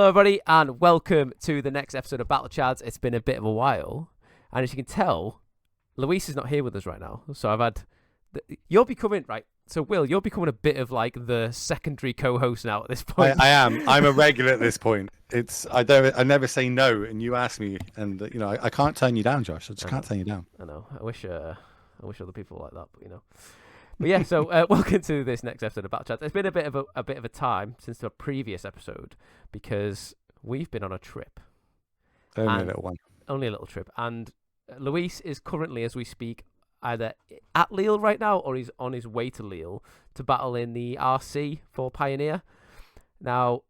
Hello, everybody, and welcome to the next episode of BattleChads. It's been a bit of a while, and as you can tell, Luis is not here with us right now. So I've had, you're becoming right. So Will, you're becoming a bit of like the secondary co-host now at this point. I am. I'm a regular at this point. I never say no, and you ask me, and I can't turn you down, Josh. I just can't turn you down. I know. I wish other people were like that, but But yeah, so welcome to this next episode of BattleChads. It's been a bit of a time since the previous episode because we've been on a trip. Only a little one. Only a little trip, and Luis is currently, as we speak, either at Lille right now or he's on his way to Lille to battle in the RC for Pioneer. Now,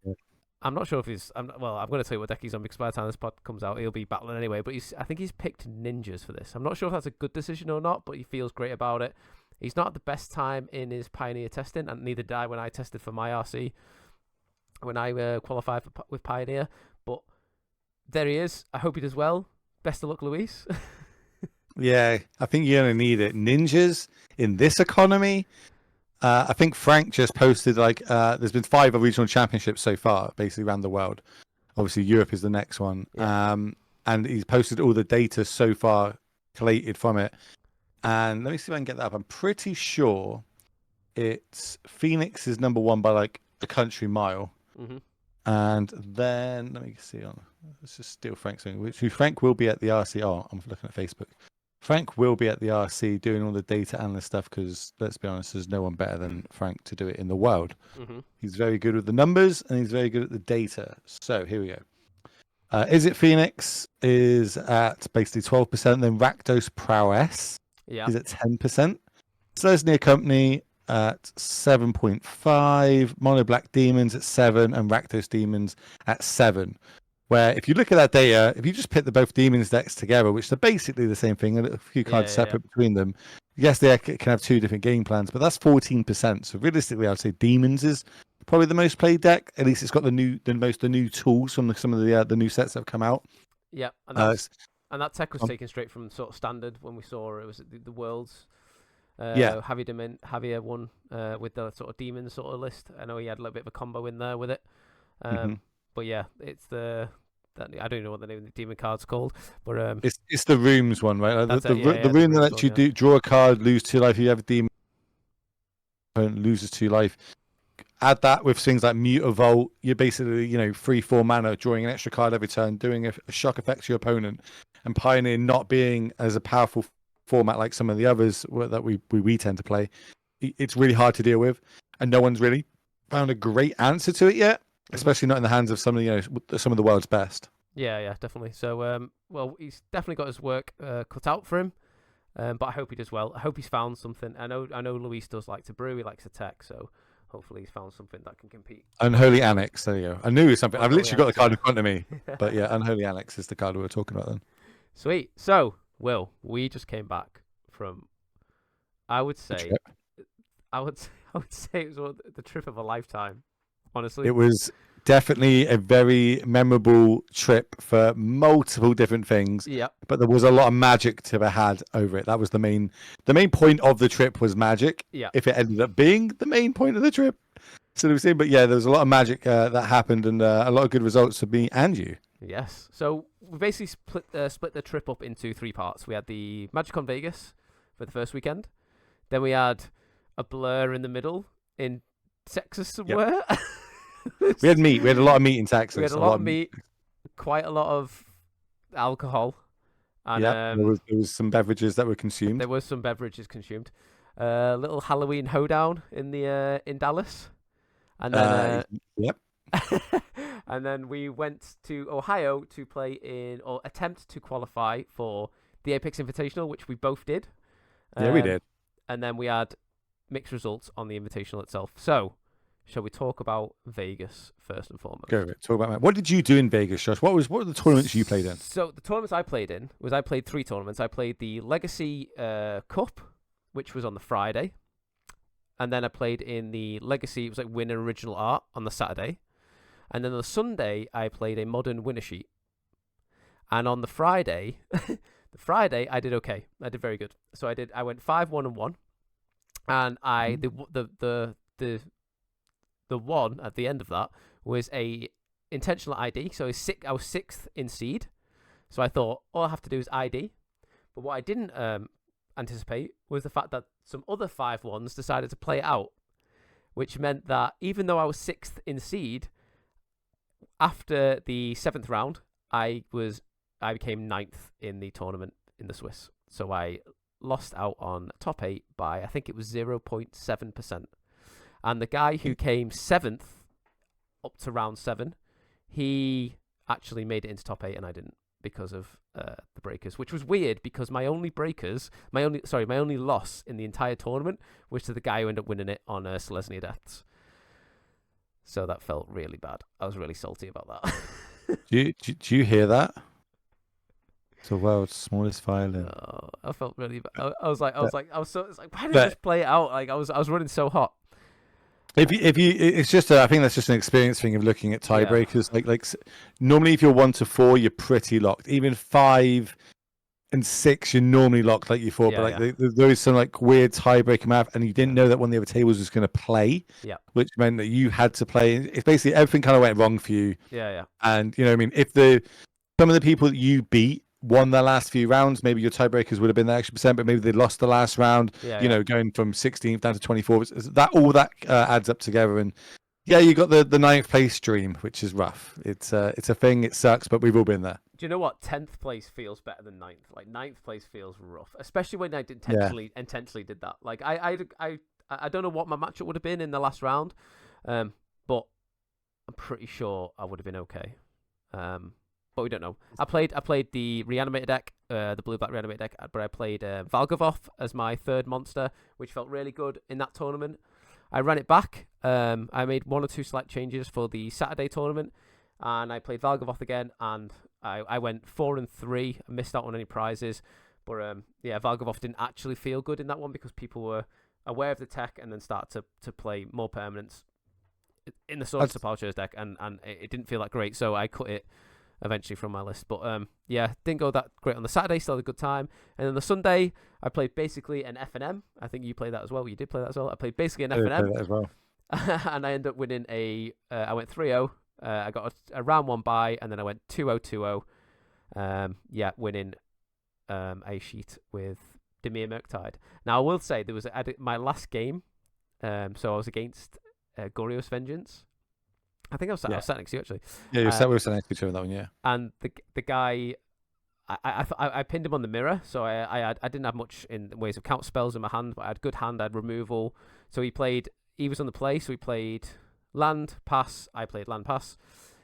I'm not sure if he's... I'm going to tell you what deck he's on because by the time this pod comes out, he'll be battling anyway. But I think he's picked ninjas for this. I'm not sure if that's a good decision or not, but he feels great about it. He's not at the best time in his Pioneer testing, and neither did I when I tested for my RC when I qualified with Pioneer. But there he is. I hope he does well. Best of luck, Luis. Yeah, I think you're going to need it. Ninjas in this economy. I think Frank just posted there's been 5 regional championships so far, basically around the world. Obviously, Europe is the next one. Yeah. And he's posted all the data so far collated from it. And let me see if I can get that up. I'm pretty sure it's Phoenix is number 1 by like a country mile. Mm-hmm. And then let me see let's just steal Frank's thing. Frank will be at the RC. Oh, I'm looking at Facebook. Frank will be at the RC doing all the data analyst stuff because, let's be honest, there's no one better than Frank to do it in the world. Mm-hmm. He's very good with the numbers and he's very good at the data. So here we go. Is it Phoenix is at basically 12%. Then Rakdos Prowess is at 10%. Slesnia Company at 7.5. Mono Black Demons at 7 and Rakdos Demons at 7. Where if you look at that data, if you just put both demons decks together, which are basically the same thing, a few cards separate between them, yes, they can have 2 different game plans, but that's 14%. So realistically, I'd say demons is probably the most played deck. At least it's got the new tools from some of the new sets that have come out. Yeah, and that tech was taken straight from sort of standard when we saw it was the Worlds. Javier won with the sort of demon sort of list. I know he had a little bit of a combo in there with it. But yeah, it's I don't know what the name of the demon card's called, but it's the rooms one, right? Like the room that lets you draw a card, lose 2 life. You have a demon, loses 2 life. Add that with things like Mutavolt. You're basically 3-4 mana, drawing an extra card every turn, doing a shock effect to your opponent, and Pioneer not being as a powerful format like some of the others that we tend to play. It's really hard to deal with, and no one's really found a great answer to it yet. Especially not in the hands of some of the world's best. Yeah, definitely. So, he's definitely got his work cut out for him. But I hope he does well. I hope he's found something. I know Luis does like to brew. He likes to tech. So hopefully he's found something that can compete. Unholy Annex. There you go. I knew it was something. I've literally got the card in front of me. But yeah, Unholy Annex is the card we were talking about then. Sweet. So, Will, we just came back from, I would say it was the trip of a lifetime. Honestly, it was definitely a very memorable trip for multiple different things. Yeah, but there was a lot of magic to be had over it. That was the main point of the trip was magic. Yeah, if it ended up being the main point of the trip, so we see. But yeah, there was a lot of magic that happened and a lot of good results for me and you. Yes. So we basically split the trip up into 3 parts. We had the Maggicon Vegas for the first weekend. Then we had a blur in the middle in Texas somewhere. Yep. We had meat. We had a lot of meat in Texas. We had a lot of meat, quite a lot of alcohol. And, there was some beverages that were consumed. There was some beverages consumed. Little Halloween hoedown in Dallas, and then and then we went to Ohio to play or attempt to qualify for the Apex Invitational, which we both did. Yeah, we did. And then we had mixed results on the Invitational itself. So, shall we talk about Vegas first and foremost? Go over it. Talk about what did you do in Vegas, Josh? What were the tournaments you played in? So the tournaments I played in I played 3 tournaments. I played the Legacy Cup, which was on the Friday, and then I played in the Legacy. It was like Winner Original Art on the Saturday, and then on the Sunday I played a Modern Winner Sheet. And on the Friday, I did okay. I did very good. So I went 5-1-1, and the one at the end of that was intentional ID. So I was sixth in seed. So I thought all I have to do is ID. But what I didn't anticipate was the fact that some other 5-1s decided to play it out, which meant that even though I was sixth in seed, after the 7th round, I became 9th in the tournament in the Swiss. So I lost out on top 8 by, I think it was 0.7%. And the guy who came 7th up to round 7, he actually made it into top 8 and I didn't, because of the breakers, which was weird because my only loss in the entire tournament was to the guy who ended up winning it on Selesnya Deaths. So that felt really bad. I was really salty about that. do you hear that? It's the world's smallest violin. Oh, I felt really bad. I was like, why did I just play it out? Like I was running so hot. If you, it's just I think that's just an experience thing of looking at tiebreakers. Yeah. Like normally, if you're 1 to 4, you're pretty locked. Even 5 and 6, you're normally locked like you thought. Yeah, but like there is some like weird tiebreaker map, and you didn't know that one of the other tables was going to play. Yeah, which meant that you had to play. It's basically everything kind of went wrong for you. Yeah. And you know, I mean, if some of the people that you beat won their last few rounds, maybe your tiebreakers would have been the extra percent, but maybe they lost the last round. You know, going from 16th down to 24. That adds up together, and yeah, you got the 9th place stream, which is rough. It's a thing. It sucks, but we've all been there. Do you know what? 10th place feels better than 9th. Like 9th place feels rough, especially when I intentionally did that. Like I don't know what my matchup would have been in the last round, but I'm pretty sure I would have been okay. But we don't know. I played the reanimated deck, the blue-black reanimated deck, but I played Valgavoth as my 3rd monster, which felt really good in that tournament. I ran it back. I made 1 or 2 slight changes for the Saturday tournament, and I played Valgavoth again, and I went 4-3. I missed out on any prizes, but Valgavoth didn't actually feel good in that one because people were aware of the tech and then started to play more permanents in the Swords to Plowshares deck, and it didn't feel that great, so I cut it eventually from my list. But didn't go that great on the Saturday. Still had a good time. And then the Sunday, I played basically an F&M. I think you played that as well. You did play that as well. I played basically an F&M. That as well. And I ended up winning I went 3-0. I got a round 1 bye, and then I went 2-0, 2-0. Winning a sheet with Demir Murktide. Now, I will say, there was my last game, so I was against Goryo's Vengeance. I think I was sat next to you, actually. Yeah, we were sat next to each other that one, yeah. And the guy, I pinned him on the mirror, so I didn't have much in ways of counter spells in my hand, but I had good hand, I had removal. So he was on the play, so he played land, pass, I played land, pass.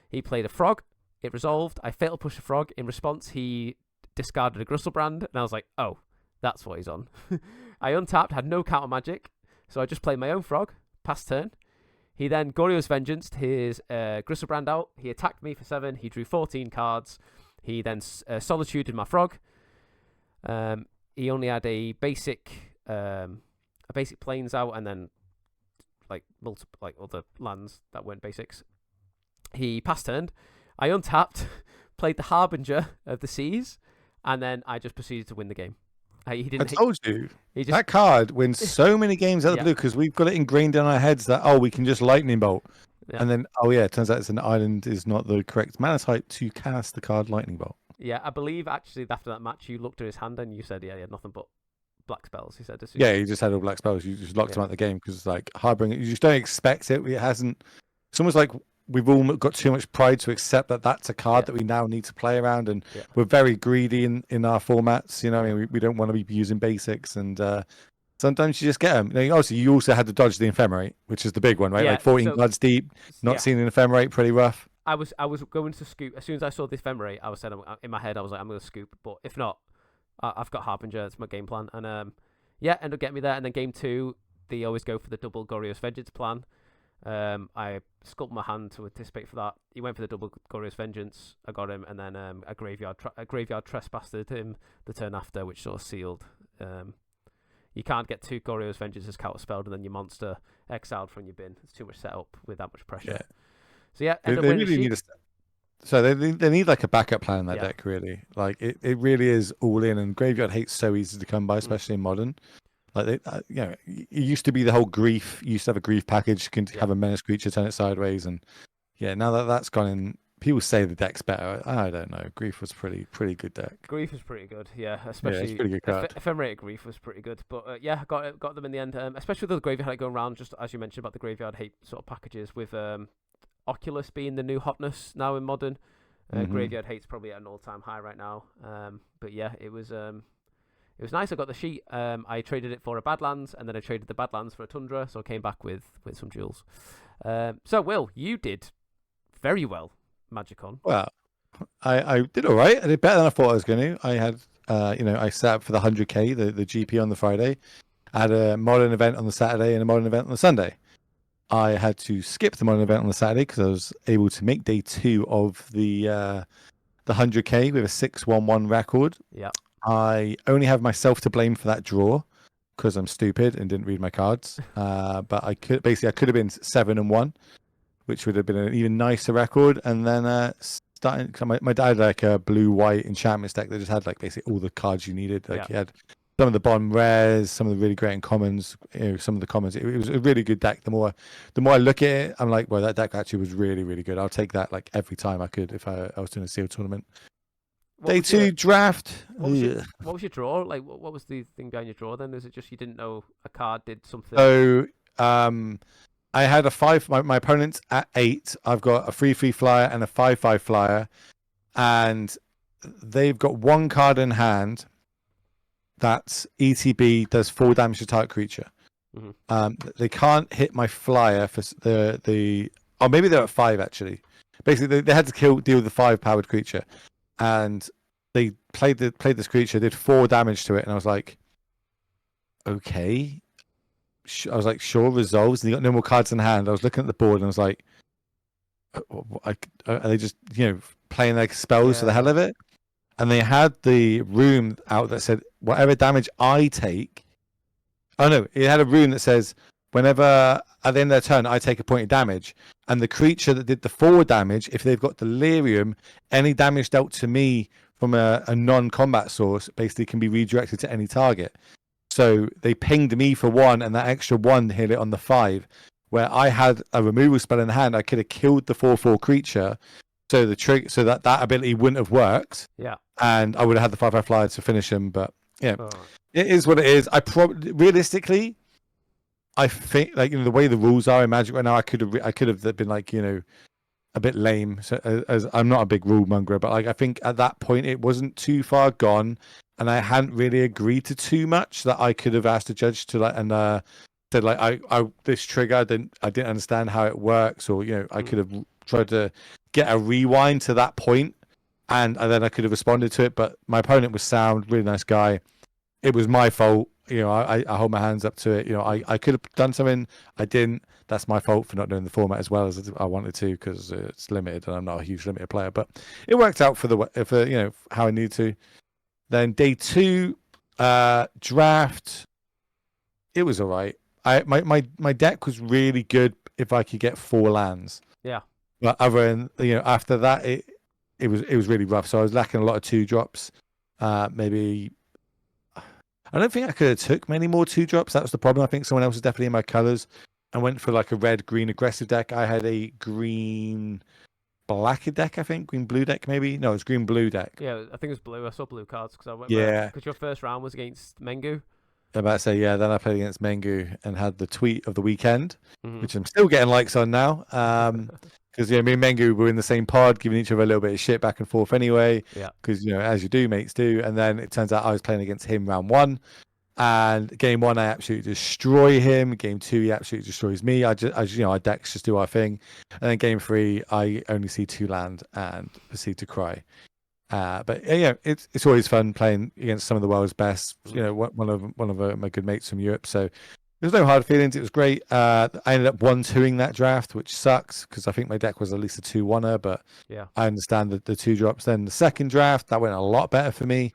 He played a frog, it resolved, I failed to push a frog. In response, he discarded a Gristlebrand, and I was like, oh, that's what he's on. I untapped, had no counter magic, so I just played my own frog, pass turn. He then Goryo's Vengeance, his Gristlebrand out. He attacked me for 7. He drew 14 cards. He then Solituded my frog. He only had a basic plains out, and then like other lands that weren't basics. He pass turned. I untapped, played the Harbinger of the Seas, and then I just proceeded to win the game. I told you that card wins so many games out of the blue because we've got it ingrained in our heads that we can just lightning bolt, and then it turns out it's an island is not the correct mana type to cast the card lightning bolt. Yeah, I believe actually after that match you looked at his hand and you said he had nothing but black spells. He said, he just had all black spells. You just locked him out of the game because like Harbinger, you just don't expect it. It hasn't. It's almost like we've all got too much pride to accept that that's a card that we now need to play around, and we're very greedy in our formats. You know, I mean, we don't want to be using basics, and sometimes you just get them. Obviously, you also had to dodge the Ephemerate, which is the big one, right? Like 14 cards deep, not seeing an Ephemerate, pretty rough. I was going to scoop as soon as I saw the Ephemerate. I was saying in my head, I was like, I'm going to scoop, but if not, I've got Harbinger. That's my game plan, and ended up getting me there. And then game 2, they always go for the double Goryo's Vengeance plan. I sculpted my hand to anticipate for that. He went for the double Goryo's Vengeance. I got him, and then a graveyard trespassed him the turn after, which sort of sealed. You can't get 2 Goryo's Vengeances counterspelled and then your monster exiled from your bin. It's too much setup with that much pressure. Yeah. So yeah, they really need they need like a backup plan in that deck. Really, like it really is all in. And graveyard hate's so easy to come by, especially in modern. Like it used to be the whole grief. You used to have a grief package. You can have a menace creature, turn it sideways, and yeah, now that that's gone in, people say the deck's better. I don't know. Grief was pretty good deck. Grief was pretty good, yeah. Yeah, it's pretty good card. Ephemerate Grief was pretty good, but yeah, got them in the end. Especially with the graveyard hate going around, just as you mentioned about the graveyard hate sort of packages with Oculus being the new hotness now in Modern. Graveyard hate's probably at an all-time high right now. But yeah, it was nice. I got the sheet. I traded it for a Badlands, and then I traded the Badlands for a Tundra, so I came back with some jewels. So Will, you did very well, Magiccon. Well, I did all right. I did better than I thought I was going to. I had, I set up for the 100K, the GP on the Friday. I had a Modern event on the Saturday and a Modern event on the Sunday. I had to skip the Modern event on the Saturday because I was able to make day 2 of the 100K with a 6-1-1 record. Yeah. I only have myself to blame for that draw because I'm stupid and didn't read my cards. But I could have been 7-1, which would have been an even nicer record. And then my dad had like a blue-white enchantment deck that just had like basically all the cards you needed. Like he had some of the bottom rares, some of the really great uncommons, some of the commons. It was a really good deck. The more I look at it, I'm like, well, that deck actually was really, really good. I'll take that like every time I could if I was doing a sealed tournament. Day 2 draft. What was your draw? Like, what was the thing behind your draw then? Is it just you didn't know a card did something? So, I had a 5. My opponent's at 8. I've got a 3/3 flyer and a 5/5 flyer, and they've got one card in hand. That's ETB does 4 damage to target creature. Mm-hmm. They can't hit my flyer for the. Oh, maybe they're at 5 actually. Basically, they had to deal with the 5 powered creature, and they played this creature, did 4 damage to it, and I was like, okay. I was like, sure, resolves. And you got no more cards in hand. I was looking at the board and I was like, are they just playing like spells for the hell of it? And they had the rune out that said, whatever damage I take. Oh no, it had a rune that says, whenever at the end of their turn I take a point of damage, and the creature that did the 4 damage, if they've got delirium, any damage dealt to me from a non-combat source basically can be redirected to any target. So they pinged me for 1, and that extra 1 hit it on the 5. Where I had a removal spell in hand, I could have killed the 4/4 creature, so that ability wouldn't have worked. Yeah. And I would have had the 5/5 flyer to finish him. But yeah, It is what it is. Realistically, I think the way the rules are in Magic right now, I could have been like a bit lame. So as I'm not a big rule monger, but like I think at that point it wasn't too far gone. And I hadn't really agreed to too much that I could have asked the judge to said I this trigger I didn't understand how it works, or I could have tried to get a rewind to that point, and then I could have responded to it. But my opponent was sound, really nice guy. It was my fault. I hold my hands up to it. I could have done something. I didn't. That's my fault for not doing the format as well as I wanted to because it's limited and I'm not a huge limited player. But it worked out for how I need to. Then day 2 draft, it was all right. My deck was really good if I could get 4 lands. Yeah. But other than after that, it was really rough. So I was lacking a lot of 2-drops. Maybe I don't think I could have took many more 2-drops. That was the problem. I think someone else was definitely in my colors. I went for like a red-green aggressive deck. I had a green. Black deck, I think. Green-blue deck, maybe? No, it's green-blue deck. Yeah, I think it was blue. I saw blue cards because I went. Yeah. Because your first round was against Mengu. I'm about to say, yeah, then I played against Mengu and had the tweet of the weekend, which I'm still getting likes on now. Because, me and Mengu were in the same pod, giving each other a little bit of shit back and forth anyway. Yeah. Because, as you do, mates do. And then it turns out I was playing against him round 1. And game 1, I absolutely destroy him. Game 2, he absolutely destroys me. Our decks just do our thing. And then game 3, I only see 2 land and proceed to cry. But it's always fun playing against some of the world's best. One of my good mates from Europe. So there's no hard feelings. It was great. I ended up 1-2ing that draft, which sucks because I think my deck was at least a 2-1er. But yeah, I understand the 2-drops. Then the second draft, that went a lot better for me.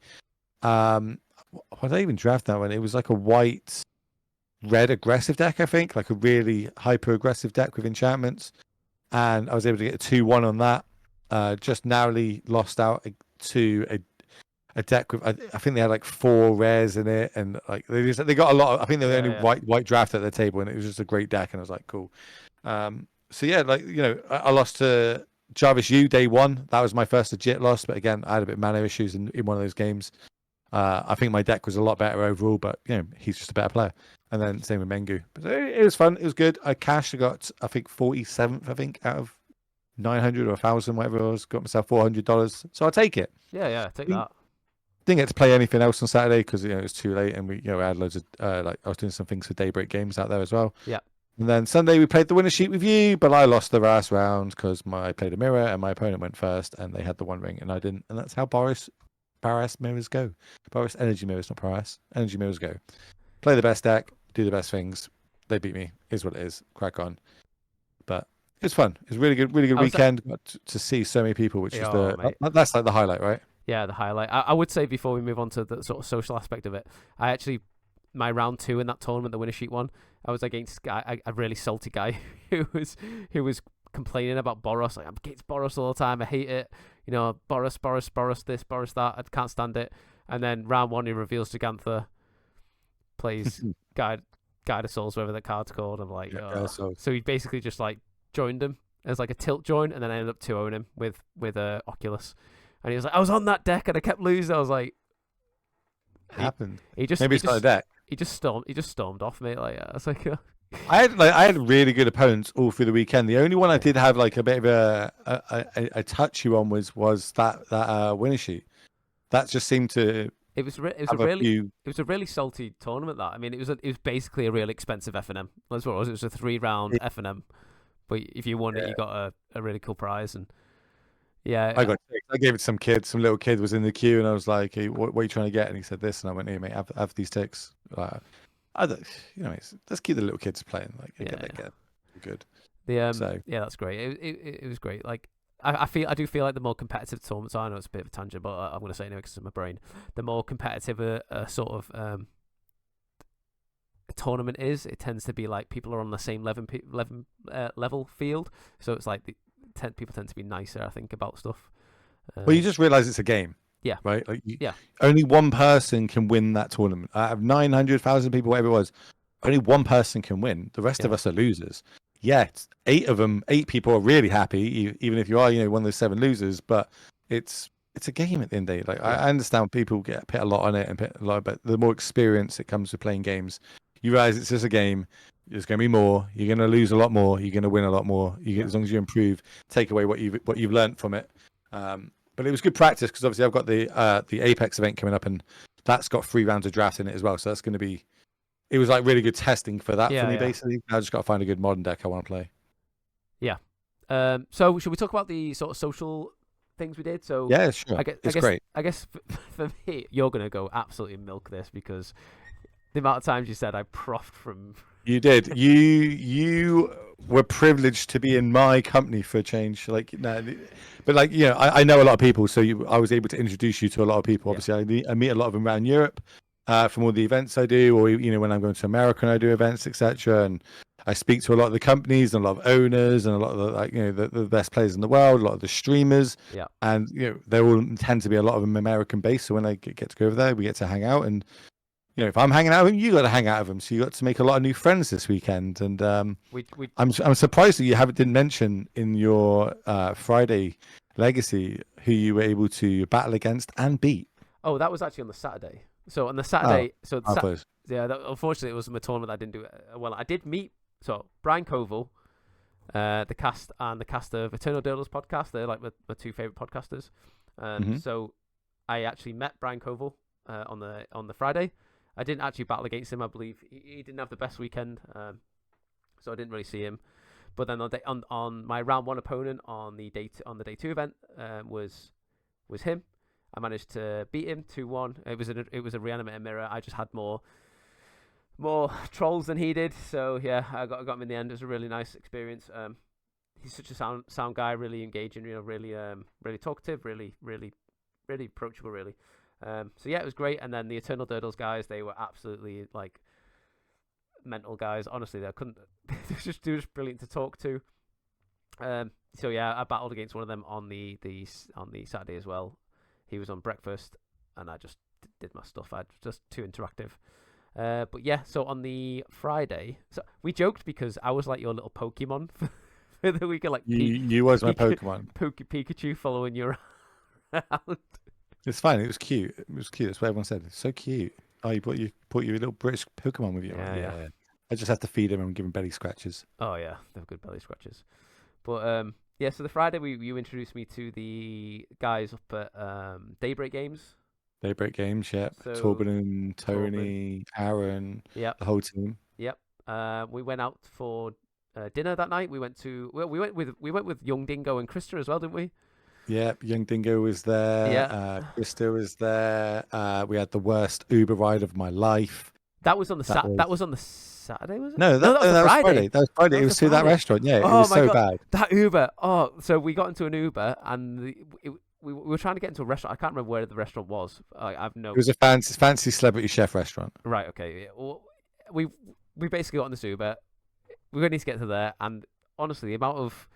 Why did I even draft that one? It was like a white-red aggressive deck, I think, like a really hyper-aggressive deck with enchantments. And I was able to get a 2-1 on that. Just narrowly lost out to a deck with, I think they had like 4 rares in it, and like they got a lot of, I think they were the only white draft at the table, and it was just a great deck, and I was like, cool. So yeah, like I lost to Jarvis Yu day one. That was my first legit loss, but again, I had a bit of mana issues in one of those games. I think my deck was a lot better overall, but he's just a better player. And then same with Mengu. But it was fun. It was good. I cashed. I got I think 47th. I think out of 900 or 1,000, whatever it was. Got myself $400. So I'll take it. Yeah, take that. Didn't get to play anything else on Saturday because it was too late, and we had loads of I was doing some things for Daybreak Games out there as well. Yeah. And then Sunday we played the winner sheet with you, but I lost the last round because I played a mirror and my opponent went first, and they had the one ring and I didn't, and that's how Paris mirrors go. Paris energy mirrors, not Paris. Energy mirrors go. Play the best deck, do the best things. They beat me. Is what it is. Crack on. But it's fun. It's really good weekend. Got to see so many people, which is that's like the highlight, right? Yeah, the highlight. I would say before we move on to the sort of social aspect of it, my round 2 in that tournament, the winner sheet one, I was against a really salty guy who was complaining about Boros. Like, I'm against Boros all the time. I hate it. Boros this, Boros that. I can't stand it. And then round 1, he reveals Gigantha, plays Guide of Souls, whatever that card's called. I'm like, so he basically just like joined him as like a tilt join, and then I ended up 2-0ing him with Oculus. And he was like, I was on that deck and I kept losing. I was like, happened. Maybe it's not a deck. He just stormed off, mate. Like, I was like, I had really good opponents all through the weekend. The only one I did have like a bit of a touchy one was that winner sheet. That just seemed to. It was a really salty tournament. That, I mean, it was basically a really expensive FNM. That's what it was. It was a 3-round FNM, but if you won it, you got a really cool prize. And yeah, I gave it to some little kid was in the queue, and I was like, hey, what are you trying to get? And he said this, and I went, hey mate, have these ticks. Let's keep the little kids playing. Like, get good. Yeah, that's great. It was great. Like, I do feel like the more competitive tournaments are. I know it's a bit of a tangent, but I'm going to say it anyway because it's in my brain. The more competitive a sort of a tournament is, it tends to be like people are on the same level field. So it's like people tend to be nicer, I think, about stuff. Well, you just realize it's a game. Yeah. Right? Like only one person can win that tournament. Out of 900,000 people, whatever it was, only one person can win. The rest of us are losers. Yeah, 8 people are really happy, even if you are, one of those 7 losers, but it's a game at the end of the day. Like, I understand people put a lot on it but the more experience it comes with playing games, you realize it's just a game. There's going to be more. You're going to lose a lot more. You're going to win a lot more. As long as you improve, take away what you've learned from it. But it was good practice because obviously I've got the Apex event coming up, and that's got 3 rounds of draft in it as well. So that's going to be. It was like really good testing for that for me. Basically, I just got to find a good modern deck I want to play. Yeah. So should we talk about the sort of social things we did? So yeah, sure. It's great. I guess for me, you're going to go absolutely milk this because the amount of times you said I proffed from. You did. You were privileged to be in my company for a change. Like, but like, I know a lot of people, so I was able to introduce you to a lot of people. Obviously, I meet a lot of them around Europe from all the events I do, or when I'm going to America and I do events, etc. And I speak to a lot of the companies and a lot of owners and a lot of the best players in the world, a lot of the streamers. Yeah. And they all tend to be a lot of them American based. So when I get to go over there, we get to hang out and. If I'm hanging out with them, you got to hang out with them. So you got to make a lot of new friends this weekend. And I'm surprised that you didn't mention in your Friday legacy who you were able to battle against and beat. Oh, that was actually on the Saturday. So on the Saturday, unfortunately, it was my tournament. I didn't do it well. I did meet Brian Koval, the cast and the cast of Eternal Dildos podcast. They're like my 2 favorite podcasters. So I actually met Brian Koval on the Friday. I didn't actually battle against him. I believe he didn't have the best weekend, so I didn't really see him. But then on my round 1 opponent on the day 2 event was him. I managed to beat him 2-1. It was a reanimated mirror. I just had more trolls than he did. So yeah, I got him in the end. It was a really nice experience. He's such a sound guy, really engaging. Really really talkative, really approachable, really. So yeah, it was great. And then the Eternal Dirtles guys, they were absolutely like mental guys. Honestly, they were just brilliant to talk to. So yeah, I battled against one of them on the Saturday as well. He was on breakfast, and I just did my stuff. I just too interactive. But yeah, so on the Friday, so we joked because I was like your little Pokemon for Whether we could like you was my Pokemon. Pikachu following you around. It's fine. It was cute. It was cute. That's what everyone said. It's so cute. Oh, you brought your little British Pokemon with you. Yeah. I just have to feed him and give him belly scratches. Oh yeah, they're good belly scratches. But yeah. So the Friday you introduced me to the guys up at Daybreak Games. Daybreak Games, yeah. So, Torben and Tony, Aaron, the whole team. Yep. We went out for dinner that night. We went with Young Dingo and Krista as well, didn't we? Yeah, Young Dingo was there. Yeah. Krista was there. We had the worst Uber ride of my life. That was on the that was on the Saturday, was it? No, that was Friday. That was Friday. It was to that restaurant. Yeah, it was so bad. That Uber. Oh, so we got into an Uber and we were trying to get into a restaurant. I can't remember where the restaurant was. I've no. It was a fancy celebrity chef restaurant. Right. Okay. Yeah. Well, we basically got on this Uber. We need to get to there, and honestly, the amount of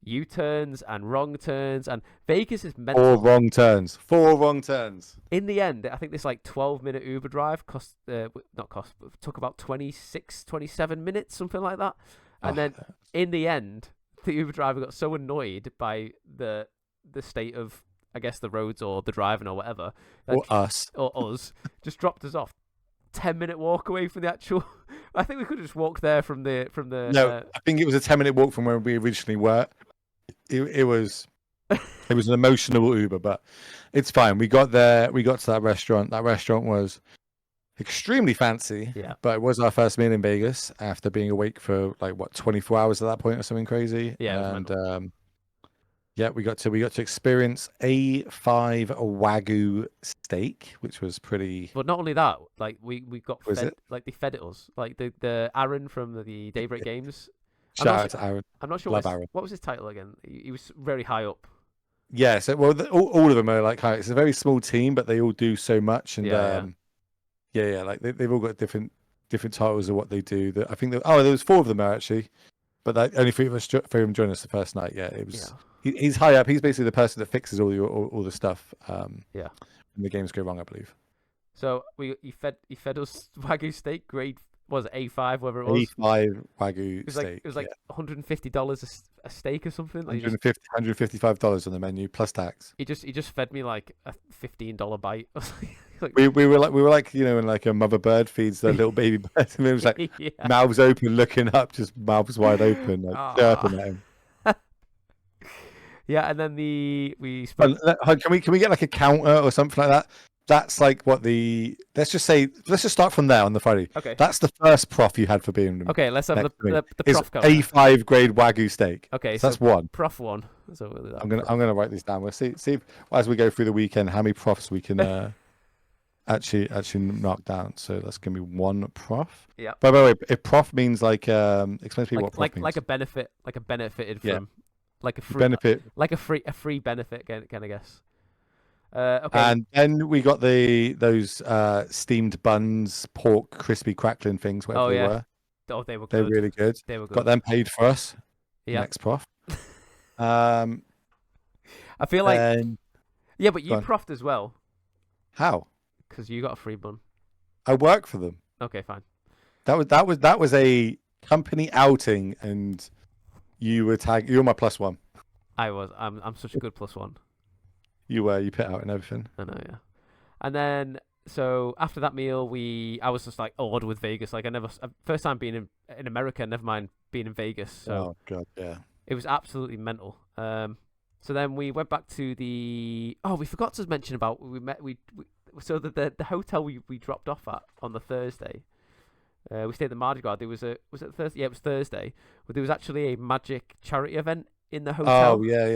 U-turns and wrong turns, and Vegas is mental. Four wrong turns. In the end, I think this like 12-minute Uber drive took about 27 minutes, something like that. And then in the end, the Uber driver got so annoyed by the state of, I guess, the roads or the driving or whatever, or us, just dropped us off. 10-minute walk away from the actual. I think we could have just walked there from the. No, I think it was a 10-minute walk from where we originally were. It was an emotional Uber, but it's fine. We got there. We got to that restaurant. That restaurant was extremely fancy. Yeah. But it was our first meal in Vegas after being awake for 24 hours at that point or something crazy. Yeah. And yeah, we got to experience A5 Wagyu steak, which was pretty. But not only that, like we got was fed, it? like they fed it us, like the Aaron from the Daybreak Games. Shout out to Aaron. I'm not sure what was his title again. He was very high up. Yeah, so all of them are like high. It's a very small team, but they all do so much, and yeah, like they've all got different titles of what they do. I think there was 4 of them there actually, but only 3 of them joined us the first night. Yeah, it was. Yeah. He's high up. He's basically the person that fixes all the stuff. Yeah. When the games go wrong, I believe. So he fed us Wagyu steak grade. Was it A5, whatever it was? A5 Wagyu steak. It was like $150 a steak or something. Like $155 on the menu plus tax. He just fed me like a $15 bite. we were like when like a mother bird feeds their little baby bird, and it was like mouths open, looking up, just mouths wide open, like chirping at him. Yeah, and then we spoke. Can we get like a counter or something like that? That's like what let's just start from there on the Friday. Okay. That's the first prof you had for being. Okay, let's have the prof counter. A5 grade Wagyu steak. Okay, so that's one. Prof 1. So I'm gonna write these down. We'll see if as we go through the weekend how many profs we can actually knock down. So that's gonna be 1 prof. Yeah. By the way, if prof means like explain to me what prof means. Like a benefit, like a benefited from, like a free benefit, like a free benefit, kind of guess. Okay. And then we got those steamed buns, pork, crispy, crackling things. Whatever they were. Oh, they were good. They're really good. They were good. Got them paid for us. Yeah. Next prof. I feel like. Yeah, but you profed as well. How? Because you got a free bun. I work for them. Okay, fine. That was a company outing, and you were my +1. I was. I'm such a good +1. You put out and everything. I know, yeah. And then, so after that meal, I was just like awed with Vegas. Like first time being in America, never mind being in Vegas. So oh god, yeah. It was absolutely mental. So then we went back to we forgot to mention about so the hotel we dropped off at on the Thursday. We stayed at the Mardi Gras. Was it Thursday? Yeah, it was Thursday. But there was actually a Magic charity event in the hotel. Oh yeah.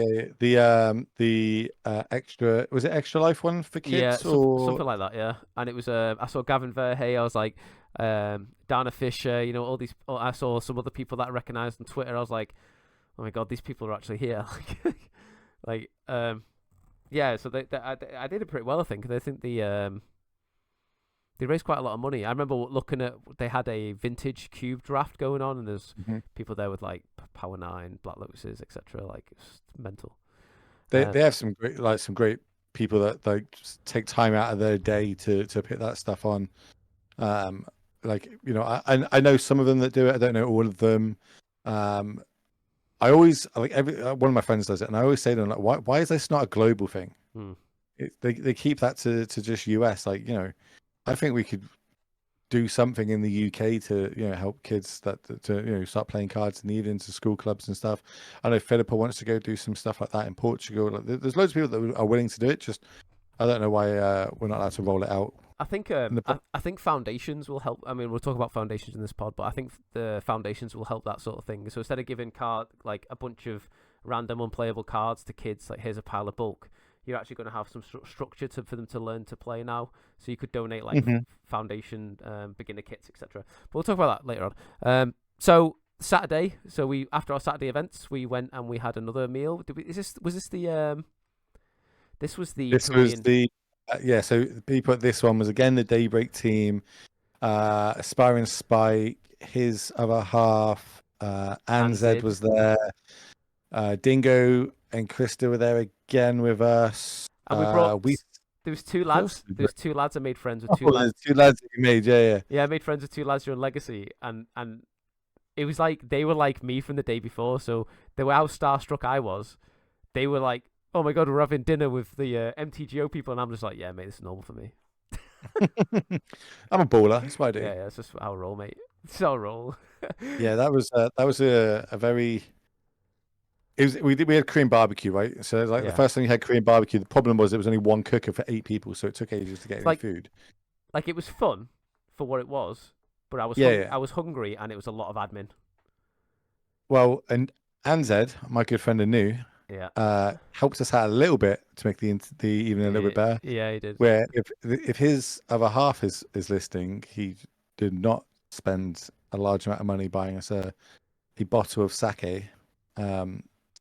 The extra, was it Extra Life one for kids? Yeah, something like that. Yeah, and it was I saw Gavin Verhey. I was like Dana Fisher. All these. I saw some other people that I recognized on Twitter. I was like, oh my god, these people are actually here. Yeah. So I did it pretty well. I think they raised quite a lot of money. I remember looking at, they had a vintage cube draft going on, and there's people there with like Power 9, Black Lotuses, etc. Like, it's mental. They have some great people that like take time out of their day to put that stuff on. I know some of them that do it. I don't know all of them. I always like one of my friends does it, and I always say to them like, why is this not a global thing? They keep that to just US. Like, you know, I think we could do something in the UK to, you know, help kids to you know, start playing cards in the evenings to school clubs and stuff. I know Philippa wants to go do some stuff like that in Portugal. Like, there's loads of people that are willing to do it. Just I don't know why we're not allowed to roll it out. I think I think foundations will help. I mean, we'll talk about foundations in this pod, but I think the foundations will help that sort of thing. So instead of giving like a bunch of random unplayable cards to kids, like here's a pile of bulk, you're actually going to have some structure for them to learn to play now. So you could donate like foundation, beginner kits, etc. But we'll talk about that later on. So Saturday, after our Saturday events, we went and we had another meal. This was the Korean... yeah. So people at this one was again the Daybreak team, Aspiring Spike, his other half, Anzed was there, Dingo and Krista were there again with us. And we brought there was two lads. There's two lads I made friends with. Two lads that you made, yeah. Yeah, I made friends with two lads during Legacy, and it was like they were like me from the day before. So they were how starstruck I was. They were like, "Oh my god, we're having dinner with the MTGO people," and I'm just like, "Yeah, mate, this is normal for me." I'm a baller. That's what I do. Yeah, it's just our role, mate. It's our role. Yeah, that was a very. We had Korean barbecue, right? So like the first time you had Korean barbecue, the problem was there was only one cooker for 8 people, so it took ages to get any food. Like it was fun for what it was, but I was hungry and it was a lot of admin. Well, and Anzed, my good friend Anu, helped us out a little bit to make the evening a little bit better. Yeah, he did. Where if his other half is listening, he did not spend a large amount of money buying us a bottle of sake.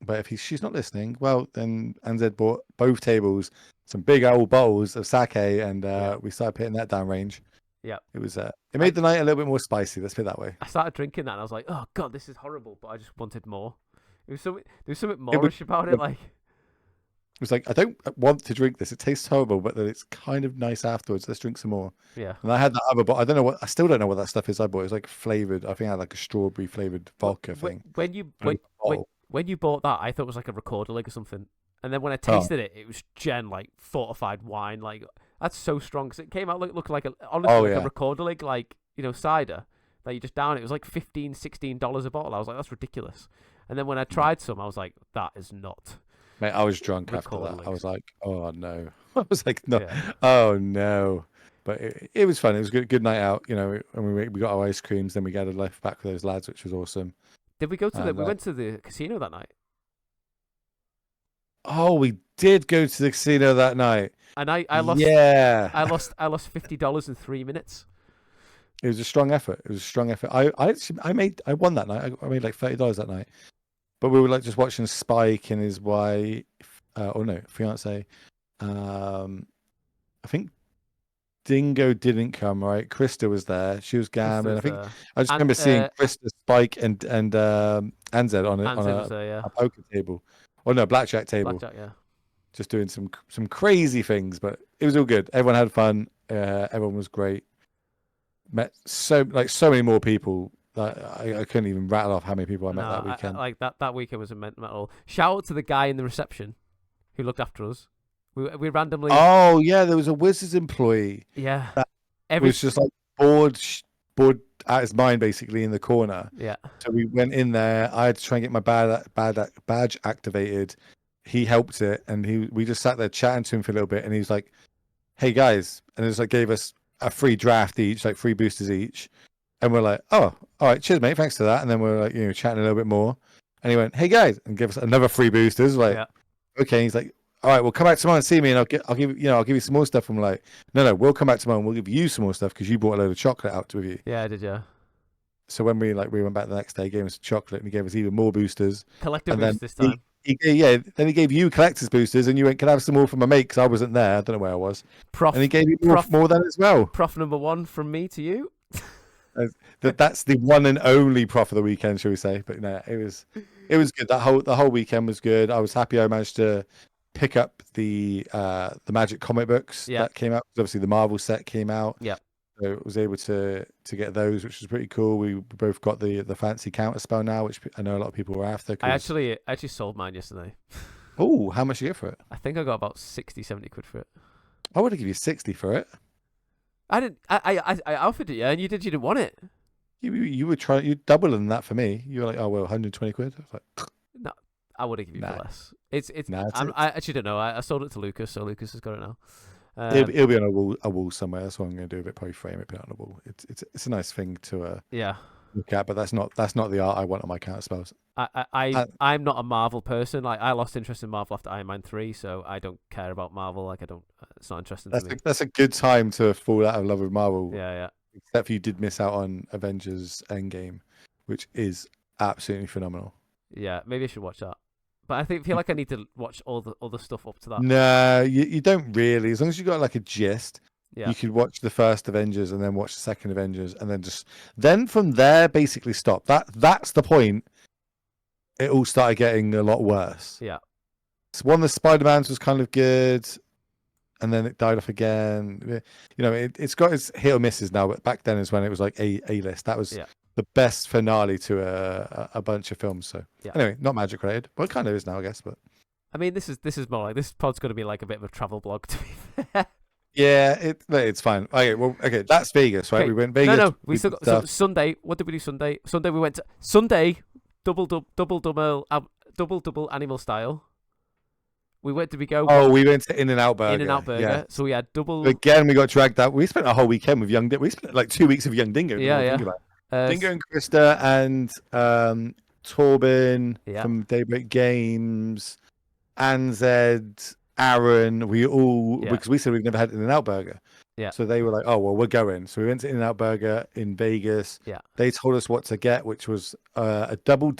But if she's not listening, well, then Anzed bought both tables some big old bottles of sake, and we started hitting that down range. Yeah, it was. It made the night a little bit more spicy. Let's put it that way. I started drinking that, and I was like, "Oh god, this is horrible," but I just wanted more. There was something Moorish about it. Like it was like, I don't want to drink this. It tastes horrible, but then it's kind of nice afterwards. Let's drink some more. Yeah. And I had that other, but I still don't know what that stuff is. I bought it was like flavored. I think I had like a strawberry flavored vodka thing. When you bought that, I thought it was like a Recorder or something. And then when I tasted it, it was like fortified wine. Like that's so strong because it came out looking like a Recorder, like, you know, cider that you just down. It was like $15-$16 a bottle. I was like, that's ridiculous. And then when I tried some, I was like, that is not. Mate, I was drunk after that. I was like, oh no. I was like, no, oh no. But it was fun. It was a good night out. You know, and we got our ice creams. Then we gathered left back with those lads, which was awesome. Did we go to we went to the casino that night? Oh, we did go to the casino that night. And I lost. Yeah. I lost $50 in 3 minutes. It was a strong effort. I won that night. I made like $30 that night. But we were like just watching Spike and his wife, fiance. I think Dingo didn't come, right? Krista was there. She was gambling. I just remember seeing Krista, Spike, and Anzed on a poker table. Or no, blackjack table. Blackjack, yeah. Just doing some crazy things, but it was all good. Everyone had fun. Everyone was great. Met so many more people. I couldn't even rattle off how many people I met that weekend. That weekend was mental. Shout out to the guy in the reception who looked after us. We randomly. Oh yeah, there was a Wizards employee. Yeah, it was just like bored out his mind basically in the corner. Yeah. So we went in there. I had to try and get my badge activated. He helped it, and we just sat there chatting to him for a little bit, and he was like, "Hey guys," and it just like gave us a free draft each, like 3 boosters each. And we're like, "Oh, all right, cheers, mate. Thanks for that." And then we're like, chatting a little bit more. And he went, "Hey guys," and give us another 3 boosters. Like, okay. And he's like, "All right, well, come back tomorrow and see me, and I'll give you some more stuff." I'm like, "No, we'll come back tomorrow and we'll give you some more stuff because you brought a load of chocolate out with you." Yeah, I did, yeah. So when we went back the next day, he gave us chocolate and he gave us even more boosters. Collective boosters this time. Then he gave you collector's boosters, and you went, "Can I have some more from my mate?" Because I wasn't there. I don't know where I was. And he gave you more than as well. Prof number 1 from me to you. That's the one and only prof of the weekend, shall we say? But no, it was good. The whole weekend was good. I was happy I managed to pick up the Magic comic books that came out. Obviously, the Marvel set came out. Yeah. So I was able to get those, which was pretty cool. We both got the fancy counter spell now, which I know a lot of people were after. I actually sold mine yesterday. Oh, how much did you get for it? I think I got about 60, 70 quid for it. I would have given you 60 for it. I didn't. I offered it, yeah, and you didn't want it. You were trying. You doubling that for me. You were like, oh well, 120 quid. I was like, no, I would have given you for less. It's. Nah, I actually don't know. I sold it to Lucas, so Lucas has got it now. It'll be on a wall somewhere. That's what I'm going to do. Probably frame it, put it on a wall. It's a nice thing to look at, but that's not the art I want on my counter spells. I'm not a Marvel person. Like I lost interest in Marvel after Iron Man 3, so I don't care about Marvel. Like I don't. It's not interesting to me. That's a good time to fall out of love with Marvel. Yeah. Except for you did miss out on Avengers Endgame, which is absolutely phenomenal. Yeah, maybe I should watch that. But I feel like I need to watch all the other stuff up to that. No, you don't really. As long as you got like a gist, you could watch the first Avengers and then watch the second Avengers and then from there basically stop. That's the point. It all started getting a lot worse. Yeah. So one of the Spider-Mans was kind of good, and then it died off again. You know, it's got its hit or misses now, but back then is when it was like a list. That was the best finale to a bunch of films. So anyway, not Magic related, but it kind of is now, I guess. But I mean, this is more like this pod's going to be like a bit of a travel blog, to be fair. Yeah, it's fine. Okay, that's Vegas, right? Okay. We went Vegas. No, we still got Sunday. What did we do Sunday? Sunday we went to double animal style. We went to go. Oh, we went to In-N-Out Burger. In-N-Out Burger. Yeah. So we had double. Again, we got dragged out. We spent a whole weekend with Young. We spent like 2 weeks of Young Dingo. Yeah. Dingo and Krista and Torben from Daybreak Games, Anzed, Aaron. We all because we said we've never had In-N-Out Burger. Yeah. So they were like, "Oh well, we're going." So we went to In-N-Out Burger in Vegas. Yeah. They told us what to get, which was a double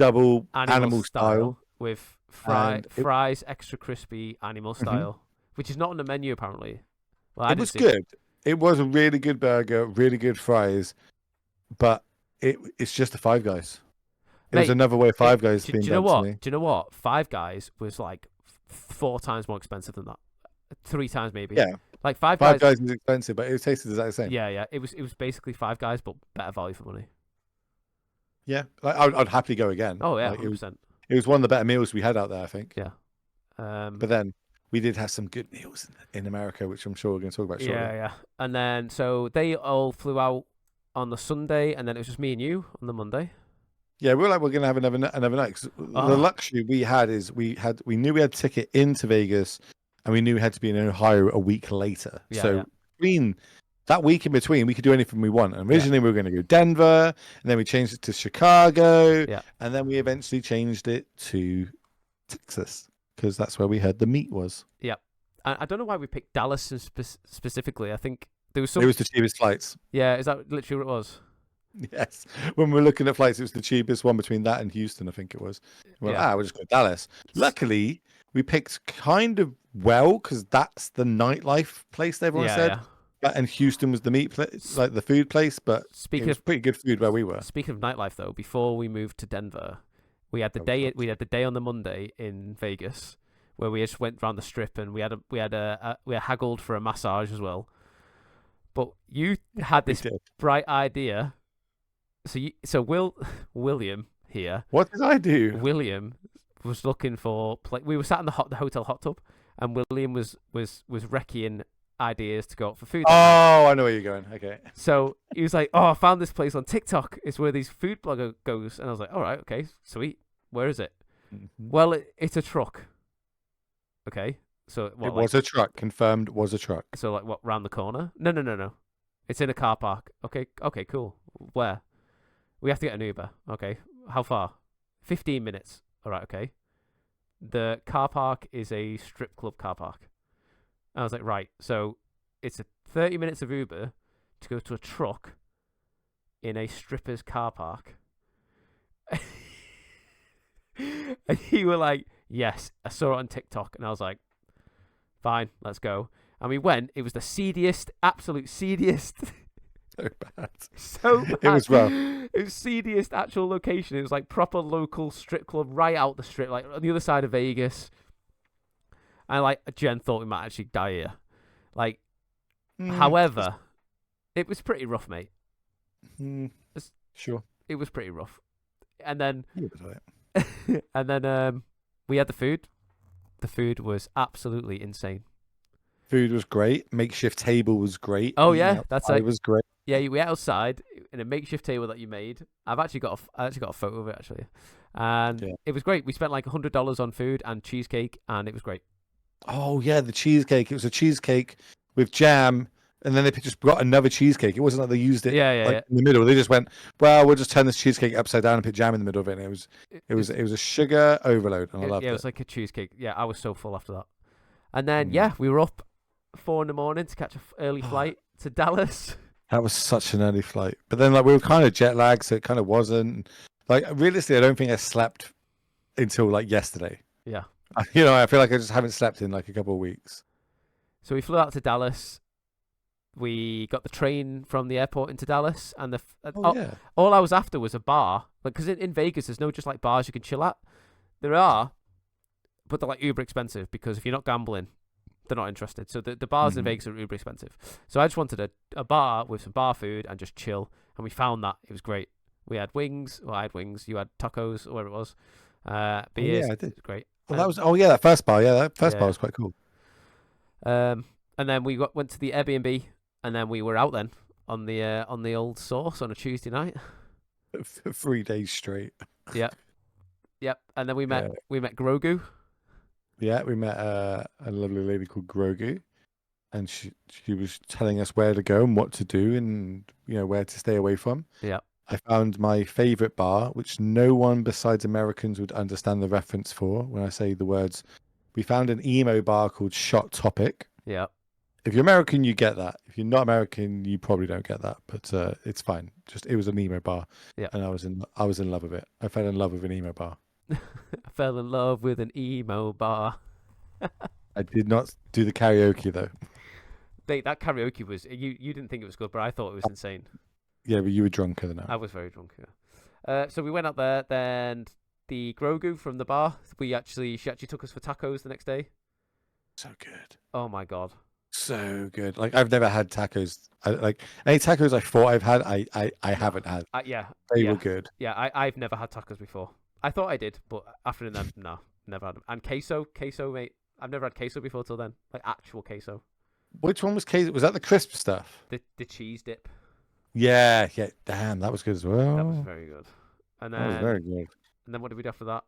animal style with fries, extra crispy animal style, which is not on the menu apparently. Well, it was good. It was a really good burger, really good fries, but it's just a Five Guys. It was another way Five Guys being done to me. Do you know what? Five Guys was like 4 times more expensive than that. 3 times maybe. Yeah. Like Five Guys is expensive, but it tasted exactly the same. Yeah. It was basically Five Guys, but better value for money. Yeah, like I'd happily go again. Oh yeah, like, 100%. It was one of the better meals we had out there, I think. Yeah. But then we did have some good meals in America, which I'm sure we're going to talk about shortly. Yeah. And then so they all flew out on the Sunday, and then it was just me and you on the Monday. Yeah, we're going to have another night. Cause the luxury we had is we knew we had a ticket into Vegas, and we knew we had to be in Ohio a week later. Between that week in between, we could do anything we want. And originally we were going to go Denver, and then we changed it to Chicago, and then we eventually changed it to Texas because that's where we heard the meet was. Yeah, I don't know why we picked Dallas specifically. I think there was some. It was the cheapest flights. Yeah, is that literally what it was? Yes. When we were looking at flights, it was the cheapest one between that and Houston, I think it was. We'll just go to Dallas. Luckily, we picked kind of well because that's the nightlife place everyone said. Yeah. And Houston was the meat place, like the food place, but it was pretty good food where we were. Speaking of nightlife, though, before we moved to Denver, we had the day. We had the day on the Monday in Vegas where we just went around the strip and we haggled for a massage as well. But you had this bright idea. So William here. What did I do? William was looking for. We were sat in the hotel hot tub, and William was recceing ideas to go out for food. Oh, I know where you're going. Okay. So he was like, "Oh, I found this place on TikTok. It's where these food blogger goes." And I was like, "All right, okay, sweet. Where is it?" Well, it's a truck. Okay. So it was a truck. Confirmed, was a truck. So like what? Round the corner? No. It's in a car park. Okay, cool. Where? We have to get an Uber. Okay. How far? 15 minutes. All right, okay. The car park is a strip club car park. I was like, right, so it's 30 minutes of Uber to go to a truck in a stripper's car park. And you were like, yes, I saw it on TikTok. And I was like, fine, let's go. And we went. It was the seediest, absolute seediest. So bad. So bad. It was rough. It was seediest actual location. It was like proper local strip club right out the strip, like on the other side of Vegas. And like Jen thought we might actually die here. Like, however, It was pretty rough, mate. Sure. It was pretty rough. And then, Yeah, and then we had the food. The food was absolutely insane. Food was great. Makeshift table was great. Oh yeah, that's like, it was great. Yeah, we ate outside in a makeshift table that you made. I actually got a photo of it actually, and it was great. We spent like $100 on food and cheesecake, and it was great. Oh yeah, the cheesecake. It was a cheesecake with jam, and then they just got another cheesecake. It wasn't like they used it in the middle. They just went, well, we'll just turn this cheesecake upside down and put jam in the middle of it. And it was a sugar overload, and I loved it. Yeah, it was like a cheesecake. Yeah, I was so full after that. And then we were up 4 in the morning to catch an early flight to Dallas. That was such an early flight. But then we were kind of jet lagged, so it kind of wasn't. Like realistically, I don't think I slept until like yesterday. Yeah. I feel like I just haven't slept in like a couple of weeks. So we flew out to Dallas. We got the train from the airport into Dallas, and all I was after was a bar. Because in Vegas, there's no just like bars you can chill at. There are, but they're like uber expensive because if you're not gambling, they're not interested. So the bars in Vegas are uber expensive. So I just wanted a bar with some bar food and just chill. And we found that. It was great. We had wings. Well, I had wings. You had tacos or whatever it was. Beers. I did. It was great. Well, that was that first bar. Yeah, that first bar was quite cool. And then we went to the Airbnb, and then we were out then on the old Sauce on a Tuesday night. 3 days straight. Yep. And then we met Grogu. Yeah, we met a lovely lady called Grogu, and she was telling us where to go and what to do, and where to stay away from. Yeah. I found my favorite bar, which no one besides Americans would understand the reference for when I say the words. We found an emo bar called Shot Topic. Yeah. If you're American, you get that. If you're not American, you probably don't get that. But it's fine. It was an emo bar. Yeah. And I was in love with it. I fell in love with an emo bar. I fell in love with an emo bar. I did not do the karaoke though. That karaoke was you didn't think it was good, but I thought it was insane. Yeah, but you were drunker than I. I was very drunk. Yeah. So we went out there. Then the Grogu from the bar. She actually took us for tacos the next day. So good. Oh my god. So good. Like I've never had tacos. Like any tacos I thought I've had, I haven't had. They were good. Yeah, I've never had tacos before. I thought I did, but after them, no, never had them. And queso, mate. I've never had queso before till then, like actual queso. Which one was queso? Was that the crisp stuff? The cheese dip. Yeah. Damn, that was good as well. That was very good. And then, that was very good. And then what did we do after that?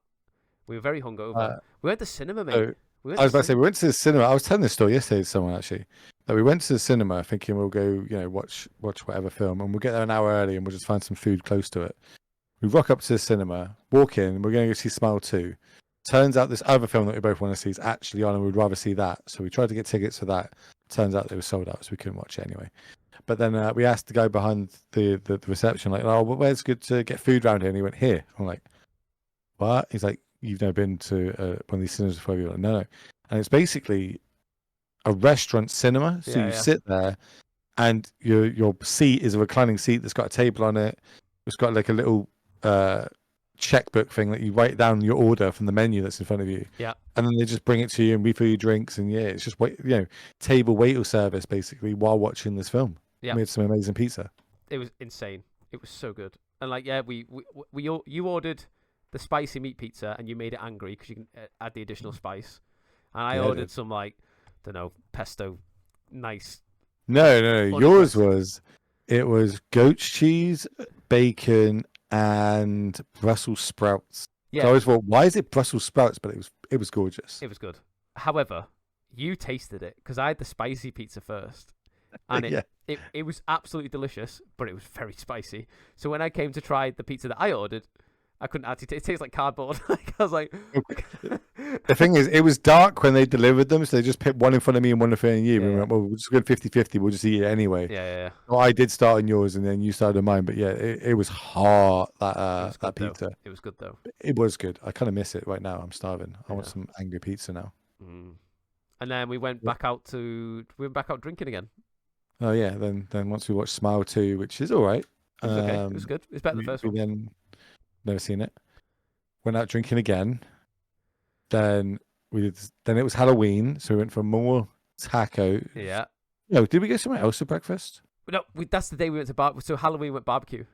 We were very hungover. We went to the cinema, mate. I was about to say we went to the cinema. I was telling this story yesterday to someone actually. That we went to the cinema thinking we'll go, watch whatever film, and we'll get there an hour early and we'll just find some food close to it. We rock up to the cinema, walk in, we're going to go see Smile 2. Turns out this other film that we both want to see is actually on, and we'd rather see that. So we tried to get tickets for that. Turns out they were sold out, so we couldn't watch it anyway. But then we asked the guy behind the reception, like, oh, well, where's good to get food around here? And he went, here. I'm like, what? He's like, you've never been to one of these cinemas before? You're like, no. And it's basically a restaurant cinema. So you sit there, and your seat is a reclining seat that's got a table on it. It's got like a little checkbook thing that you write down your order from the menu that's in front of you. Yeah. And then they just bring it to you and refill your drinks, and it's just table waiter service basically while watching this film. Yeah. Made some amazing pizza. It was insane. It was so good. And you ordered the spicy meat pizza and you made it angry because you can add the additional spice. And I ordered some pesto, nice. No. Yours was goat's cheese, bacon, and Brussels sprouts. Yeah. So I always thought, why is it Brussels sprouts? But it was gorgeous. It was good. However, you tasted it because I had the spicy pizza first, and it was absolutely delicious, but it was very spicy. So when I came to try the pizza that I ordered, I couldn't actually. It tastes like cardboard. I was like, the thing is, it was dark when they delivered them, so they just picked one in front of me and one in front of you. We went, well, we'll just go 50-50. We'll just eat it anyway. Yeah. Well, I did start on yours, and then you started on mine. But yeah, it was hot. That pizza. Though. It was good though. It was good. I kind of miss it right now. I'm starving. I want some angry pizza now. Mm. And then we went back out drinking again. Oh yeah. Then once we watched Smile 2, which is all right. It was okay. It was good. It's better than the first one. Then never seen it. Went out drinking again. Then it was Halloween, so we went for more tacos. Yeah. No, did we go somewhere else for breakfast? No, that's the day we went to barbecue. So Halloween went barbecue.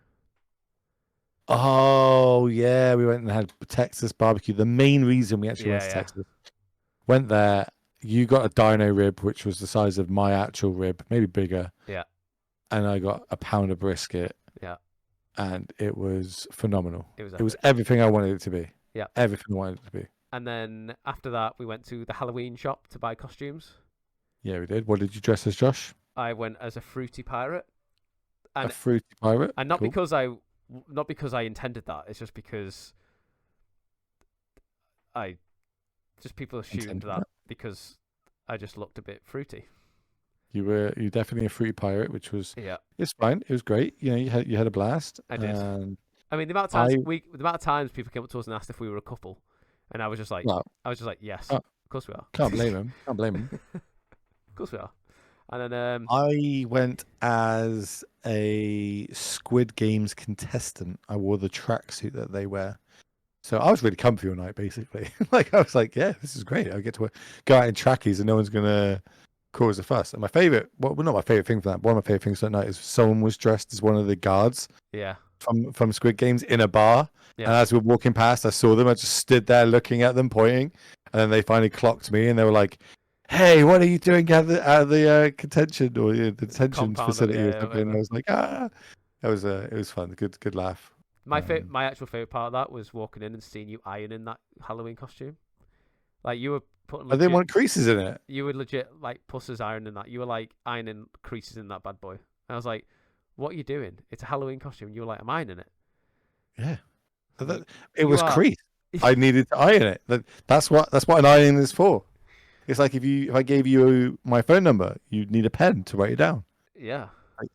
Oh yeah, we went and had Texas barbecue. The main reason we actually went to Texas, went there. You got a dino rib, which was the size of my actual rib, maybe bigger. Yeah. And I got a pound of brisket. Yeah. And it was phenomenal. It was everything I wanted it to be. Yeah. Everything I wanted it to be. And then after that, we went to the Halloween shop to buy costumes. Yeah, we did. What did you dress as, Josh? I went as a fruity pirate. And a fruity pirate? And not because I intended that. It's just because people assumed that because I just looked a bit fruity. You definitely a fruity pirate, which was it's fine. It was great. You know, you had a blast. I did. I mean, the amount of times people came up to us and asked if we were a couple, and I was just like, yes, of course we are. Can't blame him. Can't blame him. Of course we are. And then I went as a Squid Games contestant. I wore the tracksuit that they wear. So I was really comfy all night, basically. Like, I was like, yeah, this is great. I get to go out in trackies and no one's going to cause a fuss. And my favorite, well, not my favorite thing for that, one of my favorite things that night is someone was dressed as one of the guards from Squid Games in a bar. Yeah. And as we were walking past, I saw them. I just stood there looking at them, pointing. And then they finally clocked me and they were like, hey, what are you doing out of the contention or the detention facility or something? And I was like, it was fun. Good laugh. My actual favorite part of that was walking in and seeing you ironing that Halloween costume. Like, you were putting. I didn't want creases in it. You were legit like pusses ironing that. You were like ironing creases in that bad boy. And I was like, "What are you doing? It's a Halloween costume." You were like, "I'm ironing it." Yeah, it was creased. I needed to iron it. That's what an iron is for. It's like if I gave you my phone number, you'd need a pen to write it down. Yeah,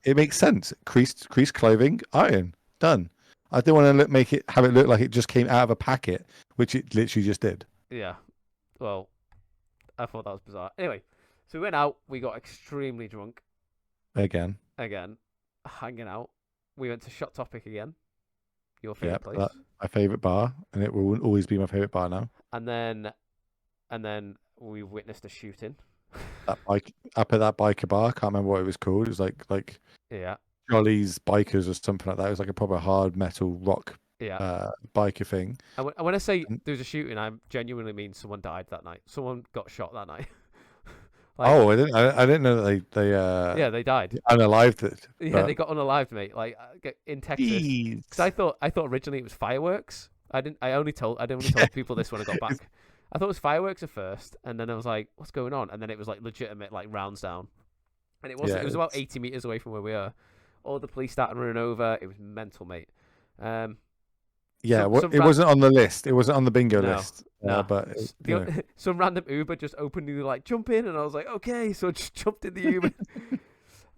it makes sense. Creased clothing, iron, done. I didn't want to have it look like it just came out of a packet, which it literally just did. Yeah. Well, I thought that was bizarre. Anyway, so we went out. We got extremely drunk. Again. Hanging out. We went to Shot Topic again. Your favorite place. My favorite bar, and it will always be my favorite bar now. And then we witnessed a shooting. Up at that biker bar. I can't remember what it was called. It was like Jolly's Bikers or something like that. It was like a proper hard metal rock biker thing. And when I say there was a shooting, I genuinely mean someone died that night. Someone got shot that night. I didn't know that they they died. Unalived it. Yeah, they got unalived, mate. Like in Texas. Because I thought originally it was fireworks. I only told people this when I got back. I thought it was fireworks at first, and then I was like, "What's going on?" And then it was like legitimate, like rounds down, and it was about 80 meters away from where we are. All the police started running over. It was mental, mate. It wasn't on the list. It wasn't on the bingo list. No, but some random Uber just openly like jump in, and I was like, okay, so I just jumped in the Uber,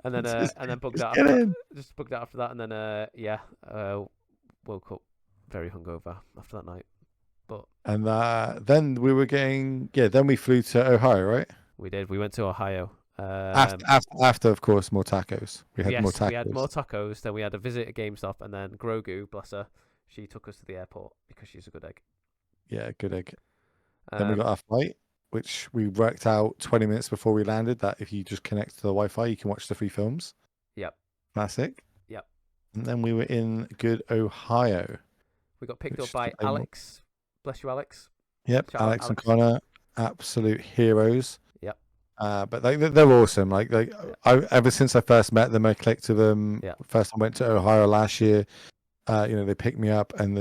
and then bugged out. Just bugged out after that, and then woke up very hungover after that night. And then we were then we flew to Ohio, right? We did. We went to Ohio. After, of course, more tacos. We had more tacos. We had more tacos. Then we had a visit at GameStop, and then Grogu, bless her, she took us to the airport because she's a good egg. Yeah, good egg. Then we got our flight, which we worked out 20 minutes before we landed that if you just connect to the Wi-Fi, you can watch the free films. Yep. Classic. Yep. And then we were in good Ohio. We got picked up by Alex. Bless you, Alex. Yep, Alex and Connor, absolute heroes. Yep. But they're awesome. Ever since I first met them, I clicked to them. Yeah. First I went to Ohio last year. They picked me up and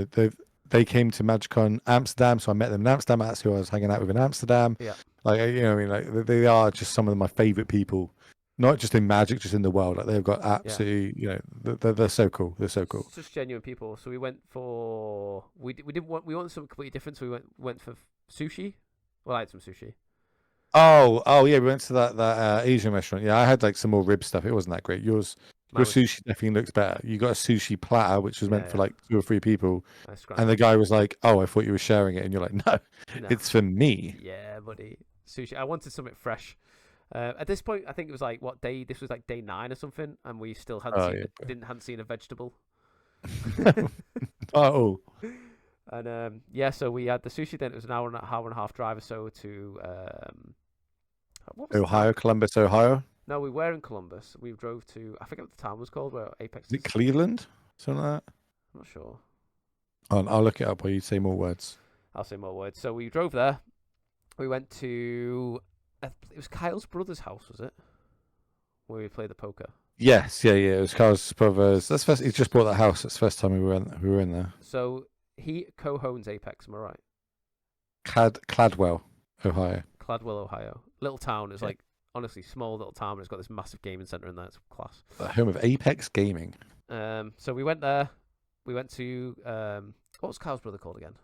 they came to Magiccon Amsterdam, so I met them in Amsterdam. That's who I was hanging out with in Amsterdam. Yeah. They are just some of my favorite people, not just in Magic, just in the world. Like they've got absolutely, they're so cool. They're so cool. It's just genuine people. So we went for we wanted something completely different. So we went for sushi. Well, I had some sushi. Oh yeah, we went to that Asian restaurant. Yeah, I had like some more rib stuff. It wasn't that great. Your sushi definitely looks better. You got a sushi platter, which was meant for like 2 or 3 people, and the guy was like, "Oh, I thought you were sharing it," and you're like, "No, it's for me." Yeah, buddy. Sushi. I wanted something fresh. At this point, I think it was like what day? This was like day 9 or something, and we still hadn't seen a vegetable. Oh. And so we had the sushi. Then it was an hour and a half drive or so to Ohio, Columbus, Ohio. No, we were in Columbus. We drove to, I forget what the town was called, where Apex Is it Cleveland? Something like that? I'm not sure. I'll look it up while you say more words. I'll say more words. So we drove there. We went to, it was Kyle's brother's house, was it? Where we played the poker. Yes, yeah. It was Kyle's brother's. That's first. He just bought that house. That's the first time we were in there. So he co-owns Apex, am I right? Cladwell, Ohio. Cladwell, Ohio. Little town. It's like, honestly, small little town, but it's got this massive gaming center in there. It's class. The home of Apex Gaming. So we went there. We went to, what was Kyle's brother called again?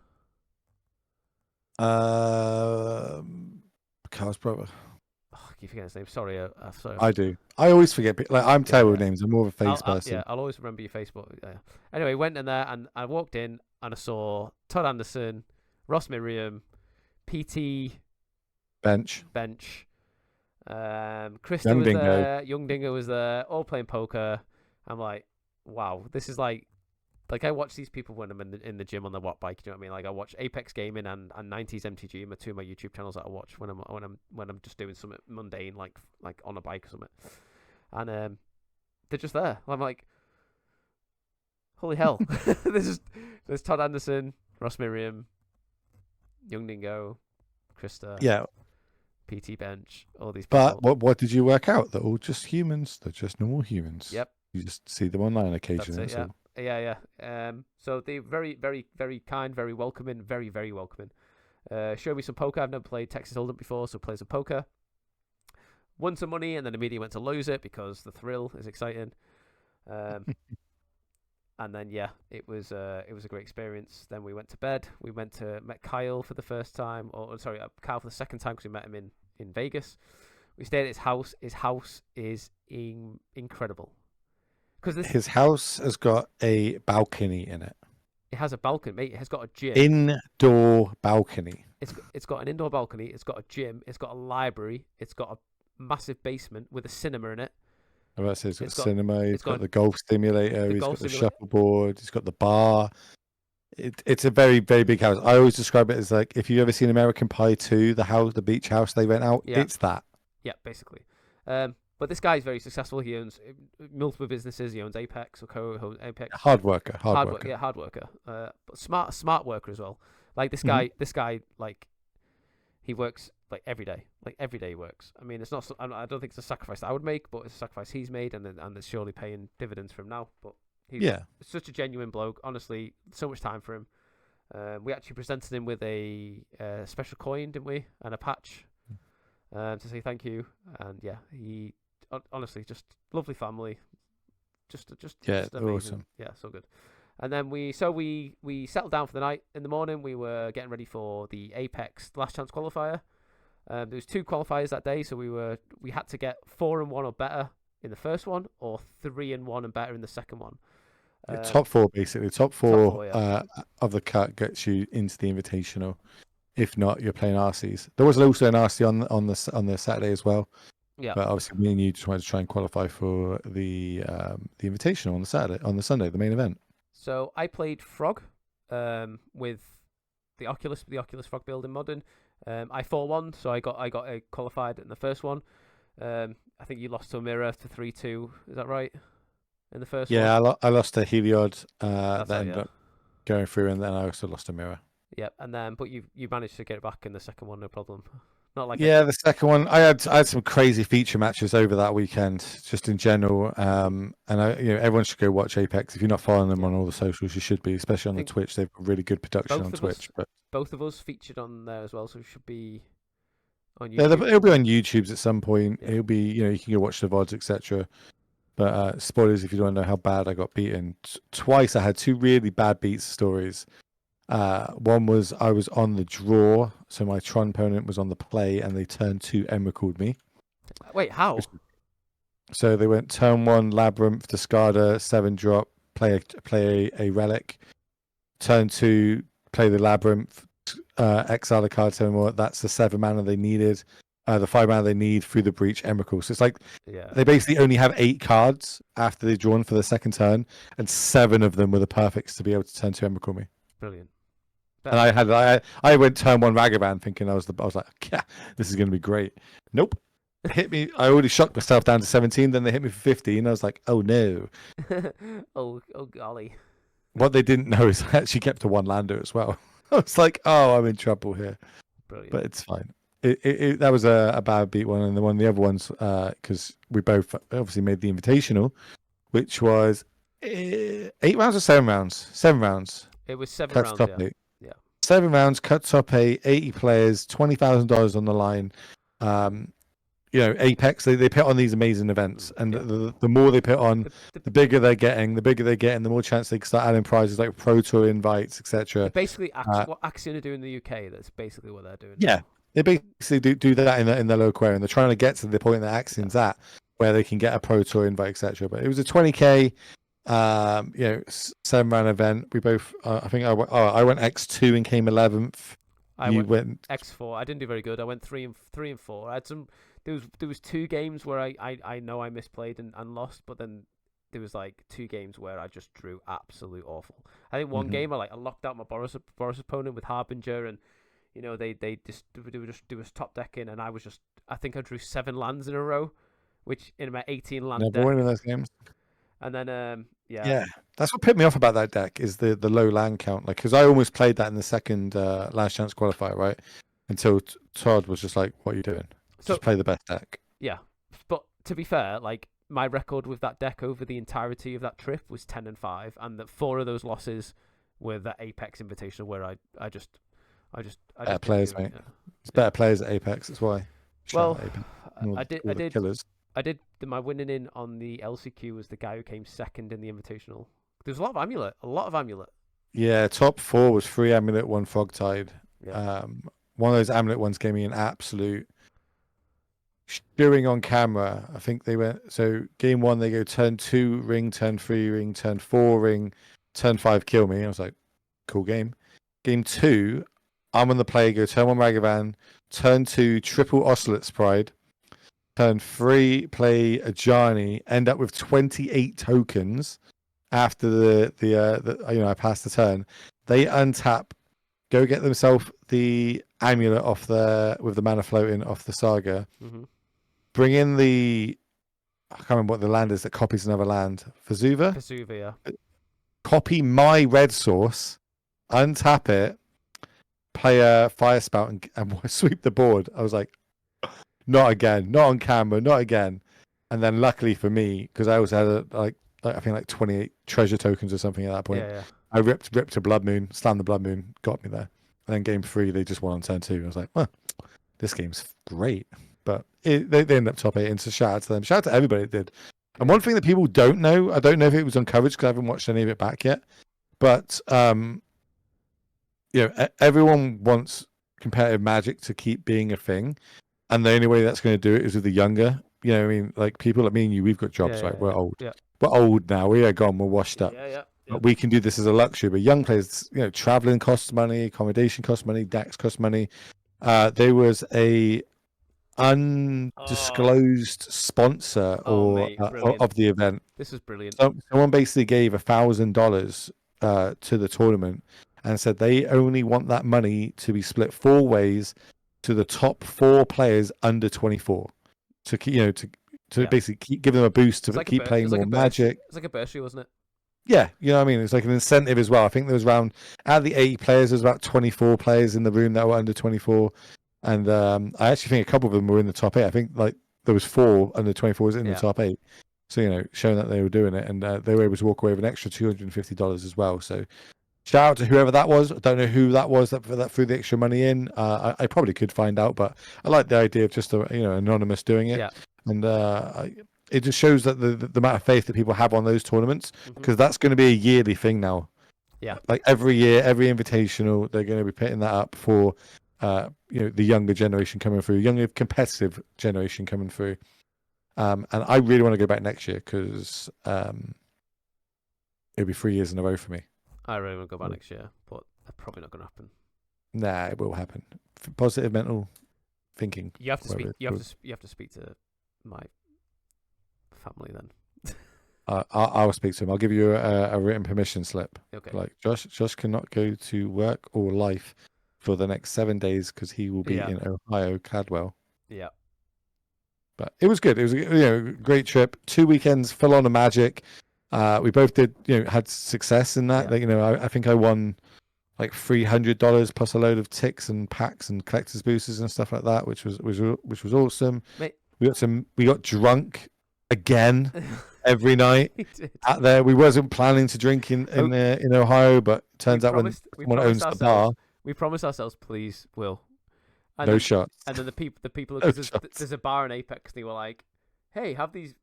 Kyle's brother. Oh, I keep forgetting his name. Sorry, sorry. I do. I always forget. Like, I'm terrible with names. I'm more of a face person. I'll always remember your Facebook. Anyway, went in there and I walked in and I saw Todd Anderson, Ross Miriam, PT Bench. Krista was there. Young Dingo was there. All playing poker. I'm like, wow, this is like I watch these people when I'm in the gym on the watt bike. You know what I mean? Like I watch Apex Gaming and 90s MTG, are two of my YouTube channels that I watch when I'm just doing something mundane like on a bike or something. And they're just there. I'm like, holy hell! There's Todd Anderson, Ross Miriam, Young Dingo, Krista, yeah, PT Bench, all these people. But what did you work out? They're all just humans. They're just normal humans. Yep. You just see them online occasionally. That's it, yeah. So they're very, very, very kind, very welcoming, very, very welcoming. Showed me some poker. I've never played Texas Hold'em before, so play some poker. Won some money and then immediately went to lose it because the thrill is exciting. And then it was a great experience. Then we went to bed. We met Kyle for the first time, Kyle for the second time because we met him in Vegas. We stayed at his house. His house is incredible. His house has got a balcony in it. It has a balcony, mate. It has got a gym. Indoor balcony. It's got an indoor balcony. It's got a gym. It's got a library. It's got a massive basement with a cinema in it. I was about to say it's got cinema. He's got the golf stimulator. He's got the shuffleboard. He's got the bar. It's a very, very big house. I always describe it as like if you've ever sseen American Pie 2, the beach house they rent out. Yeah. It's that. Yeah, basically. But this guy's very successful. He owns multiple businesses. He owns Apex or co-owns Apex. Hard worker. Yeah, hard worker. But smart worker as well. Like this guy, like he works like every day. Like every day he works. I mean, it's not. I don't think it's a sacrifice that I would make, but it's a sacrifice he's made, and it's surely paying dividends for him now. But he's such a genuine bloke. Honestly, so much time for him. We actually presented him with a special coin, didn't we, and a patch to say thank you. And he. Honestly, just lovely family, just amazing. Awesome. Yeah, so good. And then we settled down for the night. In the morning, we were getting ready for the Apex Last Chance qualifier. There was 2 qualifiers that day, so we had to get 4-1 or better in the first one, or 3-1 and better in the second one. Top 4 basically. Top four of the cut gets you into the invitational. If not, you're playing RCs. There was also an RC on the Saturday as well. Yeah. But obviously, me and you just wanted to try and qualify for the invitational on the Sunday, the main event. So I played Frog, with the Oculus Frog build in Modern. I 4-1, so I got qualified in the first one. I think you lost to a Mirror for 3-2. Is that right? In the first one. Yeah, I lost to Heliod. That ended up going through, and then I also lost to Mirror. Yep, and then but you managed to get it back in the second one, no problem. Not like the second one. I had some crazy feature matches over that weekend, just in general. And everyone should go watch Apex. If you're not following them on all the socials, you should be, especially on the Twitch. They've got really good production on Twitch. But both of us featured on there as well, so we should be on YouTube. Yeah, it'll be on YouTube at some point. Yeah. It'll be, you can go watch the VODs, etc. But spoilers if you don't know how bad I got beaten. Twice I had 2 really bad beats stories. One was I was on the draw, so my Tron opponent was on the play, and they turned 2 Emerald me. Wait, how? So they went turn 1 Labyrinth, discarder, 7-drop, play a relic. Turn 2, play the Labyrinth, exile a card, 7 more. That's the 7 mana they needed. The 5 mana they need through the breach Emrakul. So it's like they basically only have 8 cards after they've drawn for the second turn, and 7 of them were the perfects to be able to turn 2 Emrakul me. Brilliant. And I went turn 1 Ragavan thinking I was like, yeah, this is going to be great. Nope. hit me. I already shocked myself down to 17. Then they hit me for 15. I was like, oh no. oh golly. What they didn't know is I actually kept to one lander as well. I was like, oh, I'm in trouble here. Brilliant. But it's fine. That was a bad beat one, and the other ones, because we both obviously made the invitational, which was 8 rounds or 7 rounds? 7 rounds. It was 7 Cuts rounds. top Yeah. 8. 7 rounds, cut top 8, 80 players, $20,000 on the line. Apex, they put on these amazing events, and the more they put on, the bigger they're getting. The bigger they get, and the more chance they can start adding prizes like Pro Tour invites, etc. Basically, what Axiom are doing in the UK. That's basically what they're doing. Yeah, they basically do that in their local area, and they're trying to get to the point that Axiom's at, where they can get a Pro Tour invite, etc. But it was a 20K, 7-round event. We both, I think I went X2 and came 11th. You went X4. I didn't do very good. I went 3 and 4. I had some. There was 2 games where I know I misplayed and lost, but then there was like 2 games where I just drew absolute awful. I think one game I locked out my Boris opponent with Harbinger, and they was top decking, and I think I drew 7 lands in a row, which in about 18 land deck. Never winning those games. And then yeah, that's what put me off about that deck is the low land count. Like, because I almost played that in the second last chance qualifier, right? Until Todd was just like, "What are you doing? Just play the best deck." Yeah, but to be fair, like my record with that deck over the entirety of that trip was 10 and 5, and that 4 of those losses were the Apex Invitational, where I just better players, mate. It's better players at Apex. That's why. Well, I did. Killers. My winning in on the LCQ was the guy who came second in the Invitational. There was a lot of amulet. Yeah, top 4 was 3 amulet, 1 frog tide. Yeah. One of those amulet ones gave me an absolute shooing on camera. I think they went, so game 1 they go turn 2 ring, turn 3 ring, turn 4 ring, turn 5 kill me. I was like, cool game. Game 2, I'm on the play, go turn 1 Ragavan, turn 2 triple Ocelots Pride, turn 3 play a Ajani, end up with 28 tokens after the I passed the turn. They untap, go get themselves the amulet with the mana floating off the saga. Bring in I can't remember what the land is that copies another land. Vesuva, yeah. Copy my red source, untap it, play a fire spout and sweep the board. I was like, not again, not on camera, not again. And then luckily for me, because I also had I think like 28 treasure tokens or something at that point. Yeah. I ripped a Blood Moon, slammed the Blood Moon, got me there. And then game 3, they just won on turn 2. I was like, well, this game's great. But they ended up top 8, and so shout out to them. Shout out to everybody that did. And one thing that people don't know, I don't know if it was on coverage because I haven't watched any of it back yet, but everyone wants competitive Magic to keep being a thing, and the only way that's going to do it is with the younger. You know what I mean? Like people like me and you, we've got jobs, right? We're old. Yeah. We're old now. We are gone. We're washed up. Yeah. But we can do this as a luxury. But young players, traveling costs money, accommodation costs money, decks cost money. There was a undisclosed sponsor of the event. This is brilliant. Someone basically gave $1,000 to the tournament and said they only want that money to be split 4 ways to the top 4 players under 24 to keep, to basically give them a boost to keep playing more Magic. It's like a bursary, wasn't it? Yeah, you know what I mean? It's like an incentive as well. I think there was out of the 80 players, there's about 24 players in the room that were under 24. And I actually think a couple of them were in the top 8. I think like there was 4 under 24s in the top 8. So, showing that they were doing it. And they were able to walk away with an extra $250 as well. So shout out to whoever that was. I don't know who that was that threw the extra money in. I probably could find out, but I like the idea of just anonymous doing it. Yeah. And it just shows that the amount of faith that people have on those tournaments, because that's going to be a yearly thing now. Yeah. Like every year, every invitational, they're going to be putting that up for the younger generation coming through, younger competitive generation coming through. And I really want to go back next year because it'll be 3 years in a row for me. I really want to go back next year, but that's probably not going to happen. Nah, it will happen. Positive mental thinking. You have to speak. You have to speak to my family then. I'll speak to him. I'll give you a written permission slip. Okay. Like Josh cannot go to work or life for the next 7 days because he will be in Ohio, Cadwell. Yeah. But it was good. It was a great trip. 2 weekends full on of Magic. We both did had success in that. I think I won like $300 plus a load of ticks and packs and collector's boosters and stuff like that, which was awesome. Mate. We got drunk again every night out there. We wasn't planning to drink in Ohio, but turns out when someone owns the bar, we promised ourselves, please, Will. And no then, shots. And then the people there's a bar in Apex, and they were like, "Hey, have these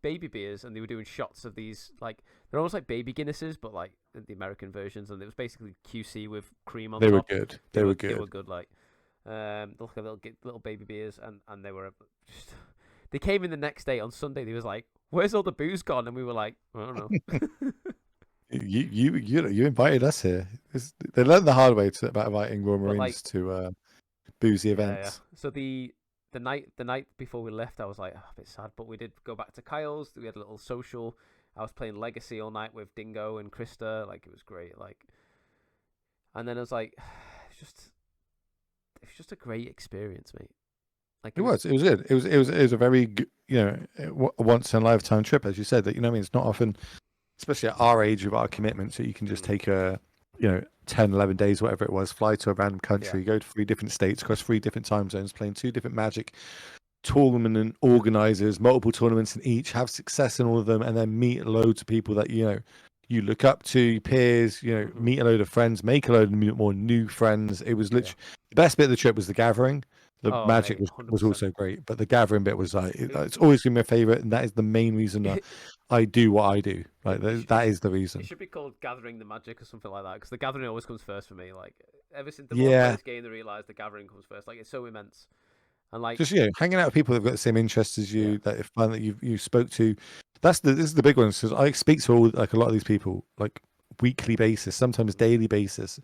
baby beers," and they were doing shots of these, like, they're almost like baby Guinnesses, but like the American versions, and it was basically QC with cream on top. They were good. They were good. They were good, like, look at little baby beers, and they were just. They came in the next day on Sunday. They was like, "Where's all the booze gone?" And we were like, "I don't know." You invited us here. They learned the hard way about inviting Royal Marines to boozy events. Yeah. So the night before we left, I was like, a bit sad, but we did go back to Kyle's. We had a little social. I was playing Legacy all night with Dingo and Krista. Like, it was great. Like, and then I was like, it's just a great experience, mate. Like, it was good. It was a very good, once in a lifetime trip, as you said. That it's not often, especially at our age with our commitments, that you can just take a 10, 11 days, whatever it was, fly to a random country, go to 3 different states, across 3 different time zones, playing 2 different Magic tournament and organizers, multiple tournaments in each, have success in all of them, and then meet loads of people that you look up to, peers, meet a load of friends, make a load of more new friends. It was literally the best bit of the trip was the gathering. The Magic was also great, but the gathering bit was like it's always been my favorite, and that is the main reason that I do what I do. Like that is the reason. It should be called Gathering the Magic or something like that, because the gathering always comes first for me. Like, ever since the more I play this game, I realised the gathering comes first. Like, it's so immense, and like just hanging out with people that've got the same interests as you, that if fun that you spoke to. This is the big one, because I speak to a lot of these people like weekly basis, sometimes daily basis,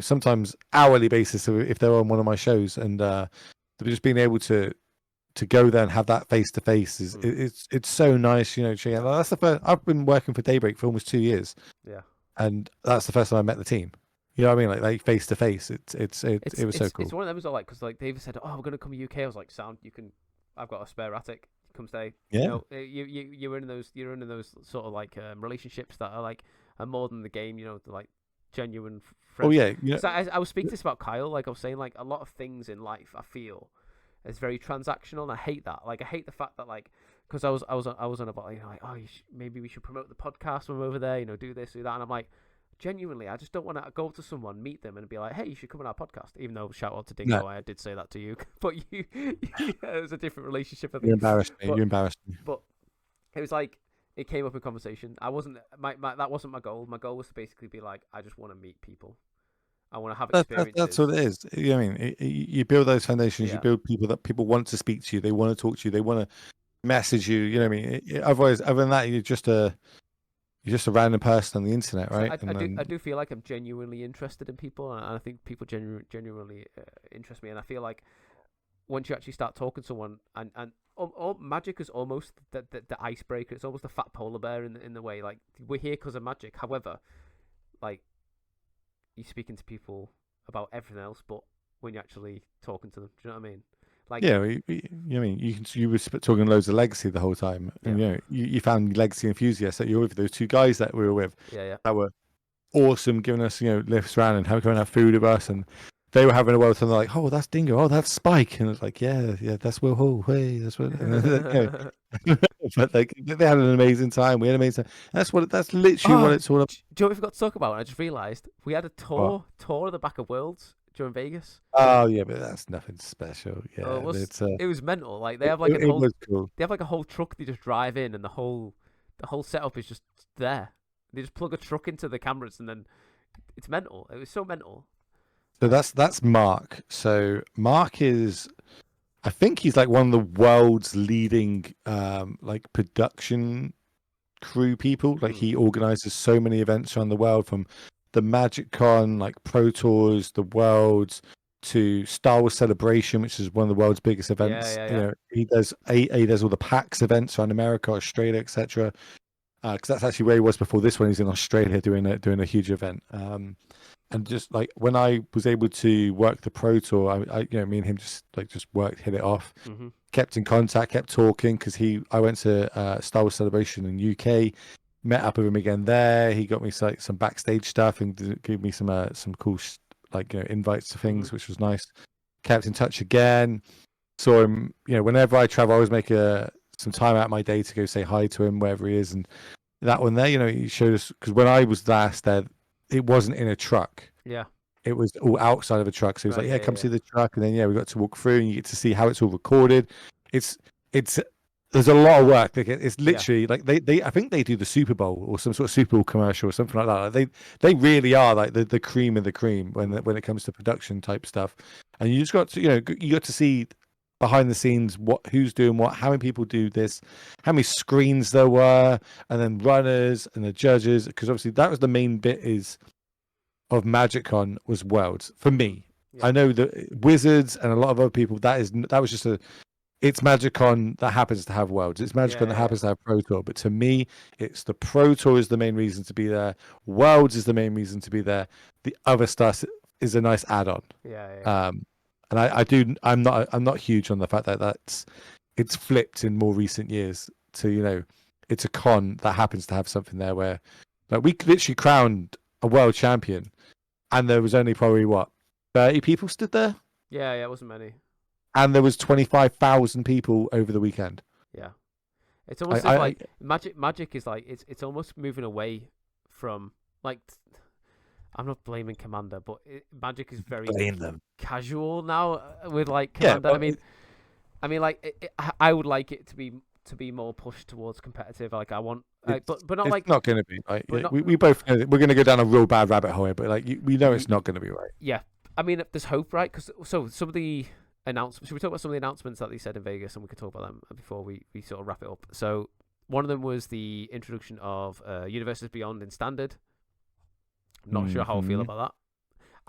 sometimes hourly basis if they're on one of my shows, and just being able to go there and have that face to face is it's so nice. That's the first. I've been working for Daybreak for almost 2 years, and that's the first time I met the team. You know what I mean? Like face to face. It was so cool. It's one of them as well, like, because like David said, "Oh, we're gonna come to UK." I was like, "Sound, you can. I've got a spare attic. Come stay." Yeah. You're in those sort of like relationships that are like are more than the game. Like genuine friends. Oh yeah. So I was speaking this about Kyle. Like I was saying, like a lot of things in life I feel is very transactional, and I hate that. Like I hate the fact that like because I was on about maybe we should promote the podcast when we're over there. Do this, do that, and I'm like. Genuinely, I just don't want to go to someone, meet them, and be like, "Hey, you should come on our podcast." Even though, shout out to Dingo, no. I did say that to you, but it was a different relationship. I think. You embarrassed me. But it was like it came up in conversation. I wasn't that wasn't my goal. My goal was to basically be like, I just want to meet people. I want to have experiences. That's what it is. I mean, you build those foundations. You build people that people want to speak to you. They want to talk to you. They want to message you. You know what I mean? Otherwise, other than that, you're just a random person on the internet, right? So I do feel like I'm genuinely interested in people, and I think people genuinely interest me. And I feel like once you actually start talking to someone, and Magic is almost the icebreaker. It's almost the fat polar bear in the way. Like, we're here because of Magic. However, like, you're speaking to people about everything else, but when you're actually talking to them, do you know what I mean? Like, you were talking loads of Legacy the whole time, and you found Legacy enthusiasts that you were with. Those 2 guys that we were with, that were awesome, giving us lifts around and come and have food with us, and they were having a world. And they're like, "Oh, that's Dingo. Oh, that's Spike," and it's like, "Yeah, that's Will Hall. Hey, that's what." But like, they had an amazing time. We had an amazing time. That's literally what it's all about. Do you know what we forgot to talk about? I just realised we had a tour of the back of Worlds during Vegas. Oh yeah, but that's nothing special. Yeah, it was mental. Like they have like they have like a whole truck they just drive in, and the whole setup is just there. They just plug a truck into the cameras, and then it's mental. It was so mental. So that's Mark. So Mark is, I think he's like one of the world's leading like production crew people. Like he organizes so many events around the world, from the Magiccon, like Pro Tours, the Worlds, to Star Wars Celebration, which is one of the world's biggest events. He does all the PAX events around America, Australia, etc. Because that's actually where he was before this one. He's in Australia doing a huge event. And just like when I was able to work the Pro Tour, me and him just hit it off, kept in contact, kept talking because I went to Star Wars Celebration in UK, met up with him again there. He got me some backstage stuff and gave me some cool invites to things, which was nice. Kept in touch again. Saw him, whenever I travel, I always make some time out of my day to go say hi to him wherever he is. And that one there, he showed us, because when I was last there, it wasn't in a truck. Yeah. It was all outside of a truck. So he was come see the truck. And then, we got to walk through and you get to see how it's all recorded. There's a lot of work. It's literally I think they do the Super Bowl or some sort of Super Bowl commercial or something like that. Like they really are like the cream of the cream when it comes to production type stuff. And you just got to, you got to see behind the scenes who's doing what, how many people do this, how many screens there were, and then runners and the judges, because obviously that was the main bit of Magiccon was Worlds for me. I know that Wizards and a lot of other people, that was just it's Magiccon that happens to have Worlds. It's Magiccon that happens to have Pro Tour. But to me, it's the Pro Tour is the main reason to be there. Worlds is the main reason to be there. The other stuff is a nice add-on. And I'm not huge on the fact that it's flipped in more recent years to, it's a con that happens to have something there where, like, we literally crowned a world champion and there was only probably 30 people stood there. Yeah, it wasn't many. And there was 25,000 people over the weekend. Yeah, it's almost like Magic is like it's almost moving away from like. I'm not blaming Commander, but Magic is very casual now with like Commander. Yeah, I mean, like I would like it to be more pushed towards competitive. Like I want, but not like it's not going to be. Like we both know that we're going to go down a real bad rabbit hole here, but like we know it's not going to be right. Yeah, I mean, there's hope, right? Because some of the announcements. Should we talk about some of the announcements that they said in Vegas, and we could talk about them before we sort of wrap it up. So one of them was the introduction of Universes Beyond in Standard. I'm not sure how I feel about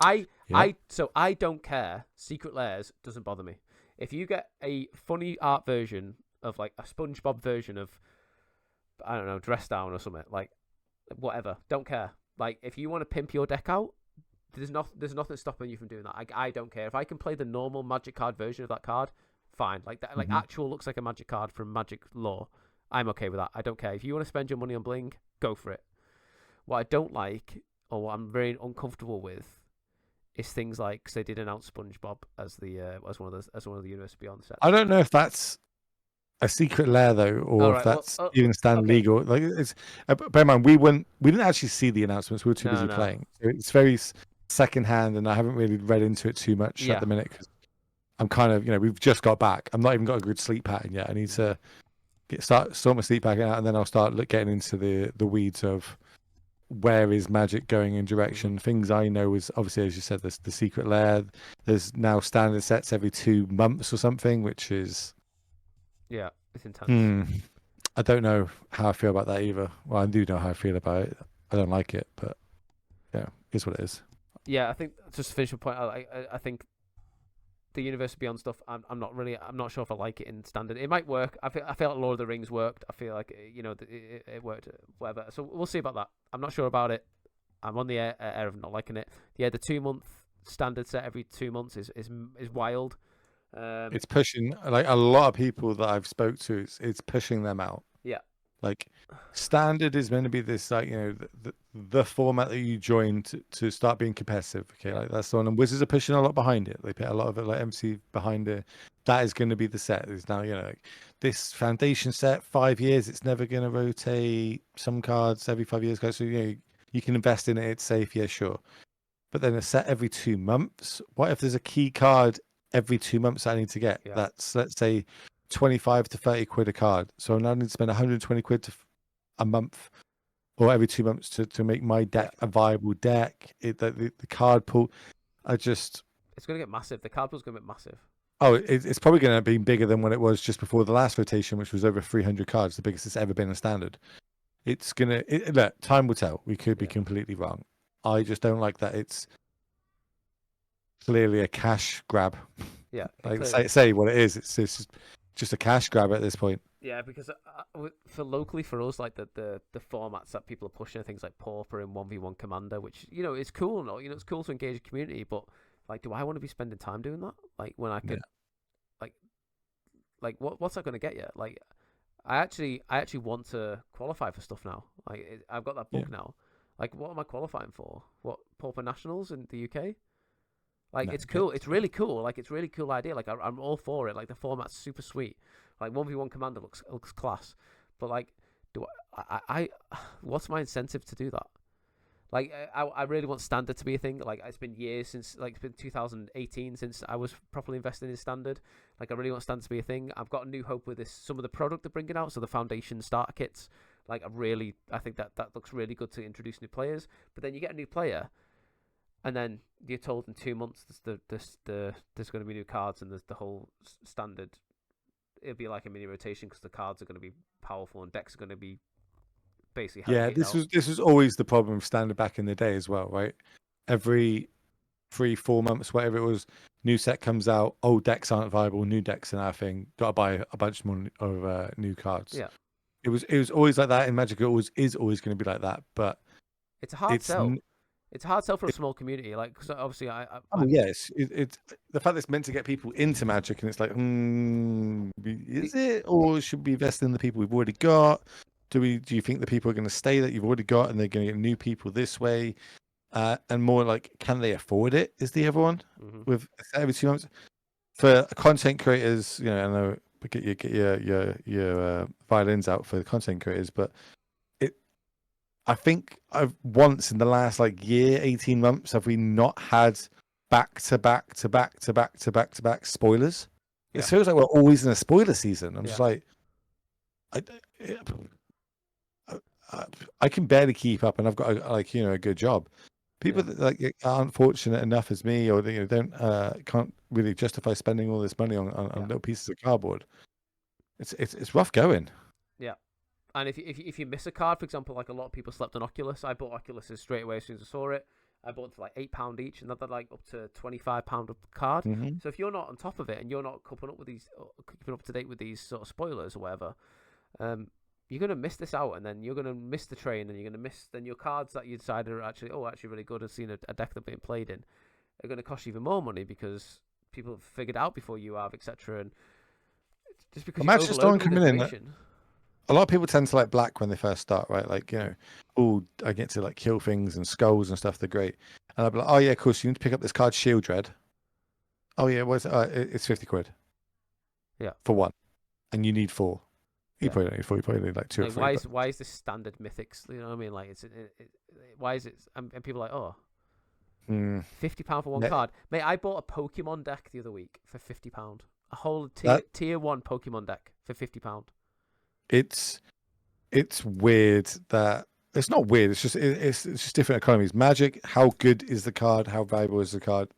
that. I don't care. Secret Lairs doesn't bother me. If you get a funny art version of like a SpongeBob version of, I don't know, Dress Down or something, like whatever, don't care. Like if you want to pimp your deck out, there's nothing stopping you from doing that. I don't care. If I can play the normal Magic card version of that card, fine. Like that, like actual looks like a Magic card from Magic lore, I'm okay with that. I don't care. If you want to spend your money on bling, go for it. What I don't like, or what I'm very uncomfortable with, is things like, because they did announce SpongeBob as one of the Universe Beyond sets. I don't know if that's a secret lair though, or if that's even stand legal. Like it's, bear in mind, we didn't actually see the announcements. We were too busy playing. It's very secondhand, and I haven't really read into it too much at the minute because I'm kind of, we've just got back. I'm not even got a good sleep pattern yet. I need to sort my sleep pattern out, and then I'll start getting into the weeds of where is Magic going in direction. Things I know is obviously, as you said, there's the secret lair. There's now standard sets every 2 months or something, which is it's intense. I don't know how I feel about that either. Well, I do know how I feel about it. I don't like it, but it's what it is. Yeah, I think just to finish the point, I think the Universe Beyond stuff, I'm not sure if I like it in standard. It might work. I feel like Lord of the Rings worked. I feel like it worked, whatever. So we'll see about that. I'm not sure about it. I'm on the air of not liking it. Yeah, the 2-month standard set every 2 months is wild. It's pushing, like, a lot of people that I've spoke to. It's pushing them out. Yeah. Like, standard is meant to be this, like, the format that you join to start being competitive. Okay, like that's the one. And Wizards are pushing a lot behind it. They put a lot of it, like MC behind it. That is going to be the set. There's now, like this foundation set, 5 years. It's never going to rotate. Some cards every 5 years. So you can invest in it. It's safe. Yeah, sure. But then a set every 2 months. What if there's a key card every 2 months that I need to get? Yeah. That's, let's say, 25 to 30 quid a card. So I now need to spend 120 quid a month or every 2 months to make my deck a viable deck. The card pool, it's going to get massive. The card pool's going to be massive. Oh, it's probably going to be bigger than what it was just before the last rotation, which was over 300 cards, the biggest it's ever been in standard. It's going to, look, time will tell. We could be completely wrong. I just don't like that it's clearly a cash grab. Yeah. Like say what it is. It's just a cash grab at this point. Yeah, because for locally for us, like the formats that people are pushing are things like Pauper and 1v1 Commander, which is cool and all. It's cool to engage the community, but like, do I want to be spending time doing that? Like when I could, like what's that going to get you? Like, I actually want to qualify for stuff now. Like I've got that book now. Like, what am I qualifying for? What, Pauper Nationals in the UK? Like, it's cool. It's really cool. Like, it's a really cool idea. Like, I'm all for it. Like, the format's super sweet. Like, 1v1 Commander looks class. But, like, what's my incentive to do that? Like, I really want Standard to be a thing. Like, it's been years since, like, it's been 2018 since I was properly invested in Standard. Like, I really want Standard to be a thing. I've got a new hope with some of the product they're bringing out. So, the Foundation starter kits. Like, I think that looks really good to introduce new players. But then you get a new player, and then you're told in 2 months there's going to be new cards, and there's the whole Standard. It'll be like a mini rotation because the cards are going to be powerful and decks are going to be basically. This was always the problem with Standard back in the day as well, right? Every 3-4 months, whatever it was, new set comes out, old decks aren't viable, new decks and everything. Got to buy a bunch more of new cards. Yeah, it was always like that in Magic. It is always going to be like that, but it's a hard sell. It's a hard sell for a small community, like, because obviously yes, it's the fact that it's meant to get people into Magic, and it's like, is it, or should we invest in the people we've already got? Do you think the people are going to stay that you've already got, and they're going to get new people this way? And more like, can they afford it? Is the other one with every 2 months for content creators? I know get your violins out for the content creators, but I think I've once in the last year, 18 months, have we not had back to back spoilers? Yeah. It feels like we're always in a spoiler season. I'm just like, I can barely keep up, and I've got a good job. People that aren't fortunate enough as me, or can't really justify spending all this money on little pieces of cardboard. It's rough going. Yeah. And if you miss a card, for example, like a lot of people slept on Oculus. I bought Oculuses straight away as soon as I saw it. I bought them for like £8 each, and they're like up to £25 a card. Mm-hmm. So if you're not on top of it and you're not keeping up to date with these sort of spoilers or whatever, you're gonna miss this out, and then you're gonna miss the train, and you're gonna miss then your cards that you decided are actually really good and seen a deck that being played in are gonna cost you even more money because people have figured out before you have, etc. And just because matches don't come in. A lot of people tend to like black when they first start, right? Like, I get to kill things and skulls and stuff. They're great. And I'll be like, oh yeah, cool. So you need to pick up this card, Shield Dread. Oh yeah, what's it? It's £50. Yeah. For one. And you need 4. You probably don't need 4. You probably need 2 or 3. Why is this standard mythics? You know what I mean? Like, why is it? And people are like, oh, £50 for one card. Mate, I bought a Pokemon deck the other week for £50. A whole tier 1 Pokemon deck for £50. It's weird that it's not weird. It's just different economies. Magic, how good is the card? How valuable is the card?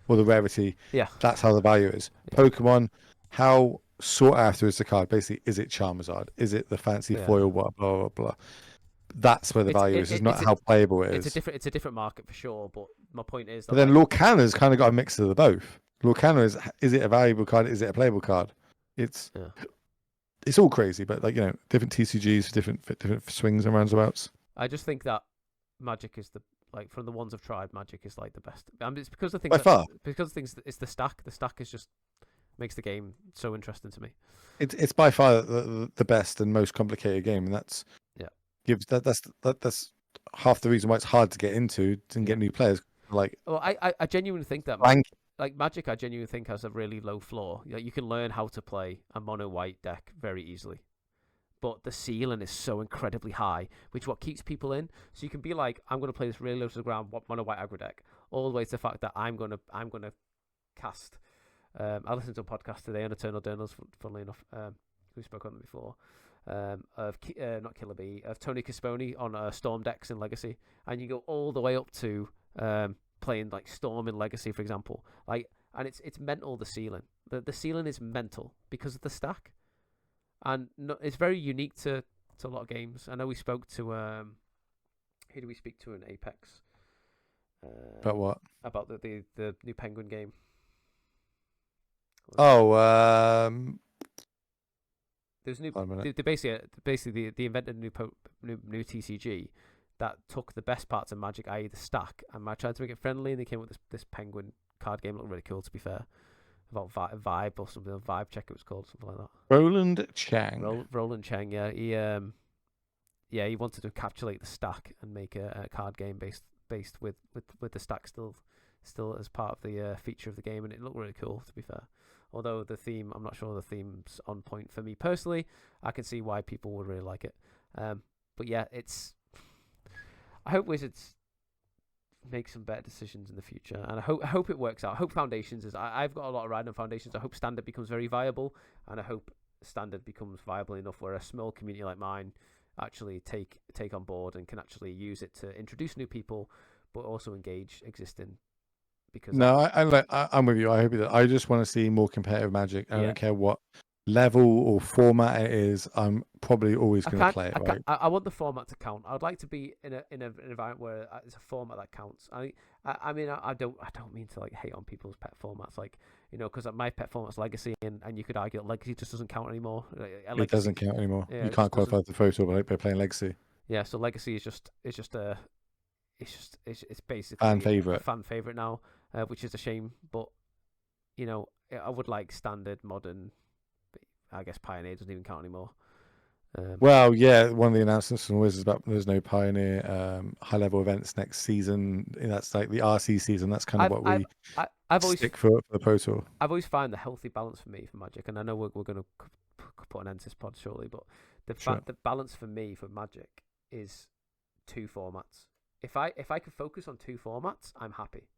Or the rarity. Yeah, that's how the value is. Yeah. Pokemon, how sought after is the card? Basically, is it Charizard? Is it the fancy foil? Blah blah blah blah. That's where the value is. It's not how playable it is. It's a different market for sure. But my point is that. But then Lorcana's kind of got a mix of the both. Lorcana is it a valuable card? Is it a playable card? It's all crazy, but different TCGs, different swings and roundabouts. I just think that Magic is from the ones I've tried, Magic is the best. It's because of things by far. Because of things. It's the stack. The stack is just makes the game so interesting to me. It's by far the best and most complicated game, and that's half the reason why it's hard to get into and get new players. I genuinely think that Magic, I genuinely think has a really low floor. You can learn how to play a mono white deck very easily, but the ceiling is so incredibly high, which is what keeps people in. So you can be like, I'm going to play this really low to the ground mono white aggro deck, all the way to the fact that I'm going to cast. I listened to a podcast today on Eternal Journals, funnily enough. We spoke on them before. Of not Killer Bee, of Tony Casponi on Storm decks in Legacy, and you go all the way up to playing Storm in Legacy, for example. And it's mental. The ceiling, the ceiling is mental because of the stack, and it's very unique to a lot of games. I know we spoke to who do we speak to in Apex? About what? About the new Penguin game. There's new. They basically they invented a new TCG that took the best parts of Magic, i.e. the stack, and I tried to make it friendly, and they came up with this penguin card game. It looked really cool, to be fair. About Vibe or something. Vibe Check it was called, something like that. Roland Chang. Roland Chang, yeah. He wanted to encapsulate the stack and make a card game based with the stack still as part of the feature of the game, and it looked really cool, to be fair. Although the theme, I'm not sure the theme's on point for me personally. I can see why people would really like it. But yeah, I hope Wizards make some better decisions in the future, and I hope it works out. I hope Foundations I've got a lot of riding on Foundations. I hope Standard becomes very viable, and I hope Standard becomes viable enough where a small community like mine actually take on board and can actually use it to introduce new people, but also engage existing. Because I'm with you. I hope that I just want to see more competitive Magic. I don't care what level or format it is. I'm probably always going to play it. Right? I want the format to count. I'd like to be in an environment where it's a format that counts. I mean, I don't mean to like hate on people's pet formats, like, you know, because my pet format's Legacy, and you could argue that Legacy just doesn't count anymore. Legacy, it doesn't count anymore. Yeah, you can't qualify for the photo by playing Legacy. Yeah, so Legacy is just it's basically a fan favorite now, which is a shame. But you know, I would like Standard, Modern. I guess Pioneer doesn't even count anymore. Well, yeah, one of the announcements from Wizards about there's no Pioneer high level events next season. That's like the RC season. That's kind of what we stick for the Pro Tour. I've always found the healthy balance for me for Magic, and I know we're going to put an end to this pod shortly, but the balance for me for Magic is 2 formats. If I could focus on 2 formats, I'm happy.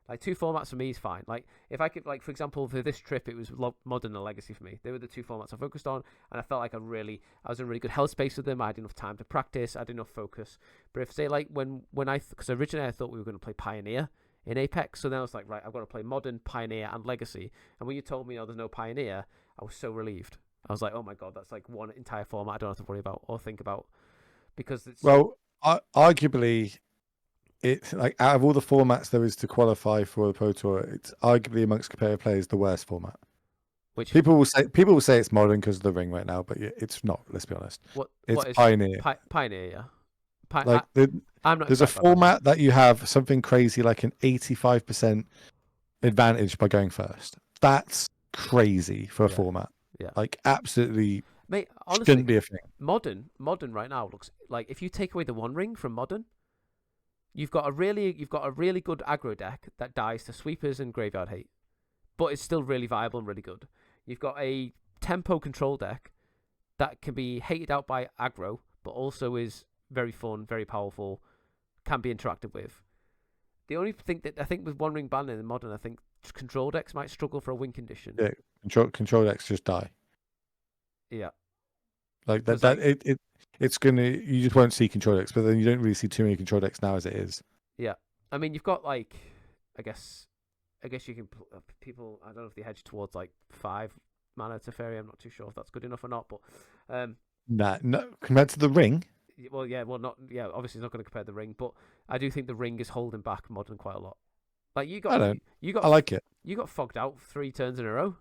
Like 2 formats for me is fine. Like if I could, like for example, for this trip, it was Modern and Legacy for me. They were the 2 formats I focused on, and I felt like I was in really good health space with them. I had enough time to practice. I had enough focus. But if say like because originally I thought we were going to play Pioneer in Apex, so then I was like, right, I've got to play Modern, Pioneer, and Legacy. And when you told me, there's no Pioneer, I was so relieved. I was like, oh my god, that's like one entire format I don't have to worry about or think about, because it's arguably. It's like out of all the formats there is to qualify for the Pro Tour, it's arguably amongst competitive players the worst format. Which people will say it's Modern because of the ring right now, but it's not. Let's be honest. It's Pioneer. Pioneer, yeah. There's a format that you have something crazy like an 85% advantage by going first. That's crazy for a format. Yeah. Like absolutely. Mate, honestly, shouldn't be a thing. Modern right now looks like, if you take away the One Ring from Modern, You've got a really good aggro deck that dies to sweepers and graveyard hate, but it's still really viable and really good. You've got a tempo control deck that can be hated out by aggro, but also is very fun, very powerful, can be interacted with. The only thing that I think with One Ring ban in Modern, I think control decks might struggle for a win condition. Yeah, control decks just die. Yeah, like that. It's gonna. You just won't see control decks, but then you don't really see too many control decks now as it is. Yeah, I mean, you've got like, I guess you can people. I don't know if they hedge towards like 5 mana Teferi. I'm not too sure if that's good enough or not, but no, compared to the ring. Well, yeah, obviously it's not going to compare the ring, but I do think the ring is holding back Modern quite a lot. Like I like it. You got fogged out 3 turns in a row.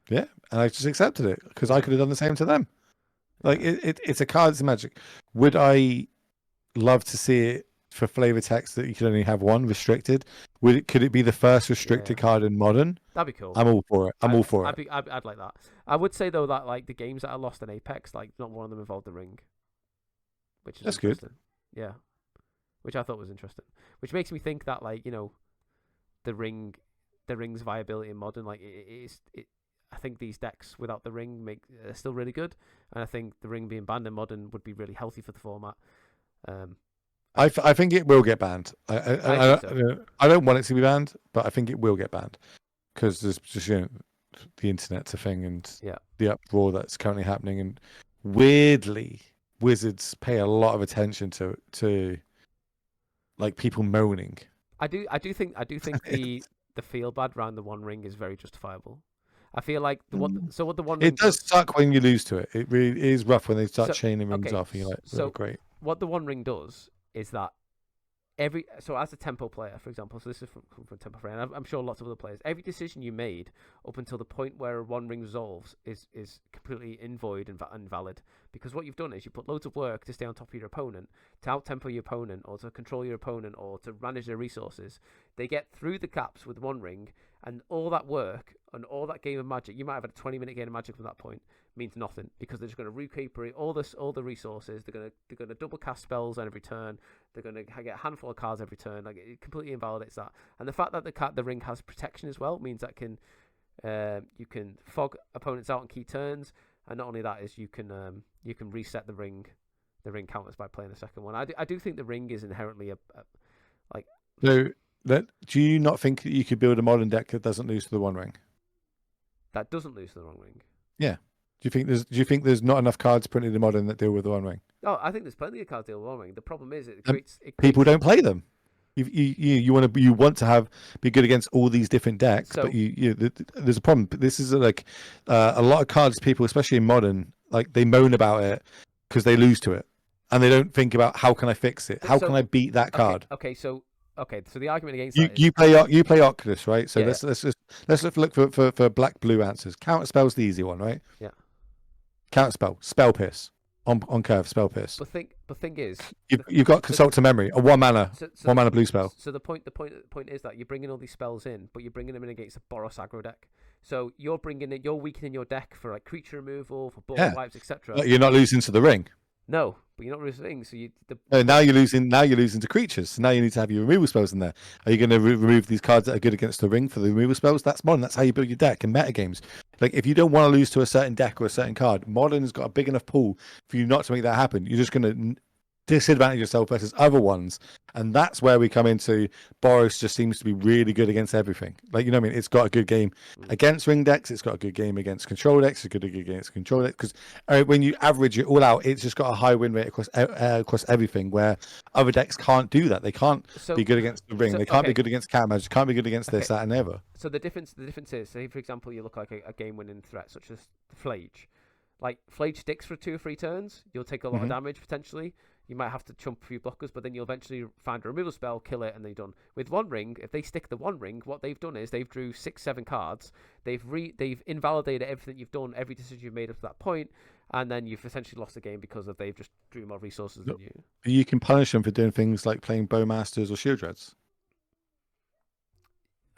Yeah, and I just accepted it because I could have done the same to them. Like it's a card, it's a Magic. Would I love to see it for flavor text that you could only have 1 restricted? Could it be the first restricted card in Modern? That'd be cool. I'm all for it. I'd like that. I would say though that like the games that I lost in Apex, like not one of them involved the ring, which is that's good. Yeah, which I thought was interesting. Which makes me think that like, you know, the ring's viability in Modern, like I think these decks without the ring are still really good, and I think the ring being banned in Modern would be really healthy for the format. I think it will get banned. I don't want it to be banned, but I think it will get banned because there's just the internet's a thing, and the uproar that's currently happening, and weirdly, Wizards pay a lot of attention to like people moaning. I do think the feel bad around the One Ring is very justifiable. I feel like what the One Ring does suck when you lose to it. It really is rough when they start chaining rings off and you're like, great. What the One Ring does is that So as a tempo player, for example, so this is from tempo player, and I'm sure lots of other players. Every decision you made up until the point where a one ring resolves is completely invoid and invalid, because what you've done is you put loads of work to stay on top of your opponent, to out tempo your opponent, or to control your opponent, or to manage their resources. They get through the gaps with one ring, and all that work and all that game of Magic, you might have had a 20-minute game of Magic from that point, means nothing, because they're just going to recuperate all the resources. They're going to double cast spells on every turn. They're going to get a handful of cards every turn. Like, it completely invalidates that. And the fact that the ring has protection as well means that you can fog opponents out on key turns, and not only that is you can reset the ring counters by playing the second one. I do think the ring is inherently like. So do you not think that you could build a modern deck that doesn't lose to the one ring? That doesn't lose to the wrong ring. Yeah. Do you think there's not enough cards printed in modern that deal with the one ring? Oh, I think there's plenty of cards deal with one ring. The problem is people don't play them. You want to be good against all these different decks, but there's a problem. This is like a lot of cards. People, especially in modern, like they moan about it because they lose to it, and they don't think about how can I fix it? How can I beat that card? Okay, so the argument against you play Oculus, right? So let's look for black blue answers. Counterspell's the easy one, right? Yeah. Counterspell, spell pierce on curve, spell pierce. But thing is, you've got consult to memory, a one mana blue spell. So the point is that you're bringing all these spells in, but you're bringing them in against a Boros aggro deck. So you're weakening your deck for like creature removal, for board wipes, etc. But you're not losing to the ring. No, but you're not losing. So now you're losing. Now you're losing to creatures. So now you need to have your removal spells in there. Are you going to remove these cards that are good against the ring for the removal spells? That's modern. That's how you build your deck in metagames. Like if you don't want to lose to a certain deck or a certain card, modern has got a big enough pool for you not to make that happen. You're just going to disadvantage yourself versus other ones, and that's where we come into Boros just seems to be really good against everything. Like, you know what I mean? It's got a good game against ring decks, it's got a good game against control decks, it's got a good game against control decks, because when you average it all out, it's just got a high win rate across everything, where other decks can't do that. They can't be good against the ring, they can't be good against cat magic, can't be good against this, that, and the other. So the difference is, say for example you look like a game-winning threat such as Flage. Like Flage sticks for 2 or 3 turns, you'll take a lot of damage potentially. You might have to chump a few blockers, but then you'll eventually find a removal spell, kill it, and then you're done. With one ring, if they stick the one ring, what they've done is they've drew 6-7 cards. They've invalidated everything you've done, every decision you've made up to that point, and then you've essentially lost the game because they've just drew more resources than you. You can punish them for doing things like playing Bowmasters or Shield Dreads.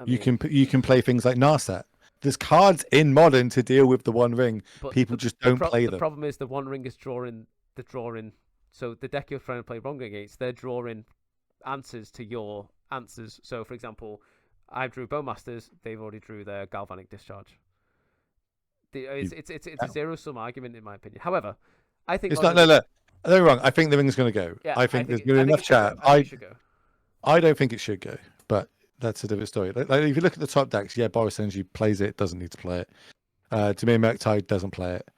You can play things like Narset. There's cards in modern to deal with the one ring. People just don't play them. The problem is the one ring is drawing. So the deck you're trying to play wrong against, they're drawing answers to your answers. So, for example, I drew Bowmasters. They've already drew their Galvanic Discharge. It's a zero-sum argument, in my opinion. However, I think it's not. No, they're wrong. I think the ring's going to go. Yeah, I think there's going to be enough chat. I don't think it should go, but that's a different story. Like if you look at the top decks, Boros Energy plays it. Doesn't need to play it. Dimir Murktide doesn't play it.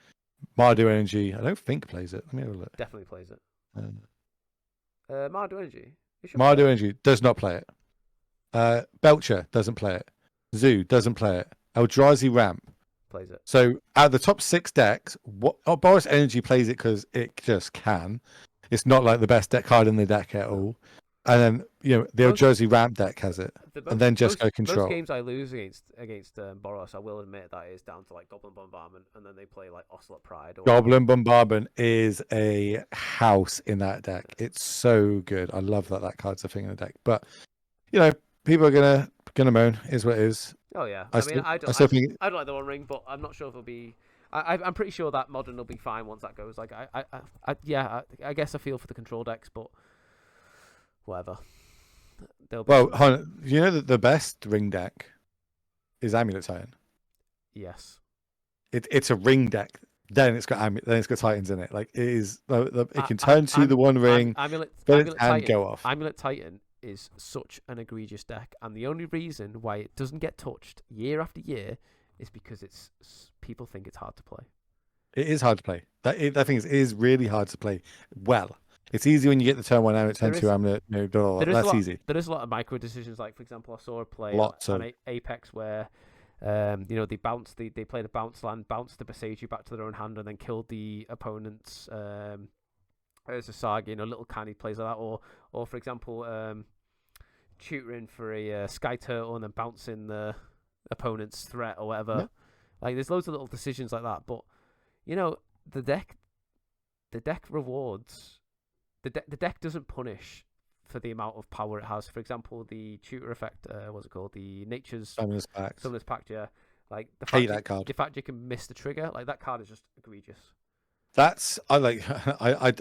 Mardu Energy, I don't think plays it. Let me have a look. Definitely plays it. Mardu Energy. Mardu Energy does not play it. Belcher doesn't play it. Zoo doesn't play it. Eldrazi Ramp plays it. So out of the top 6 decks, Boros Energy plays it because it just can. It's not like the best deck card in the deck at all. And then the Eldrazi Ramp deck has it, and then just go control. Most games I lose against Boros, I will admit that is down to like Goblin Bombardment, and then they play like Ocelot Pride. Goblin Bombardment is a house in that deck. It's so good. I love that card's a thing in the deck. But people are gonna moan. Is what it is. Oh yeah. I don't like the One Ring, but I'm not sure if it'll be. I'm pretty sure that modern will be fine once that goes. Like I guess I feel for the control decks, but. Whatever. That the best ring deck is Amulet Titan. Yes. It's a ring deck. Then it's got Titans in it. Like it is. It can turn to the One Ring. Amulet and Titan, go off. Amulet Titan is such an egregious deck, and the only reason why it doesn't get touched year after year is because people think it's hard to play. It is hard to play. That thing is really hard to play well. It's easy when you get the turn 1 Amulet, turn 2 Amulet. That's easy. There is a lot of micro decisions. Like for example, I saw a play on Apex where, they played a bounce land, bounced the Besage back to their own hand, and then killed the opponent's There's a Saga, little canny plays like that, or for example, tutoring for a Sky Turtle and then bouncing the opponent's threat or whatever. Yeah. Like, there's loads of little decisions like that. But the deck rewards. The deck doesn't punish for the amount of power it has. For example, the tutor effect, what's it called? The Nature's Summoner's Pact. Yeah. Like the fact you can miss the trigger, like that card is just egregious. That's I like. So I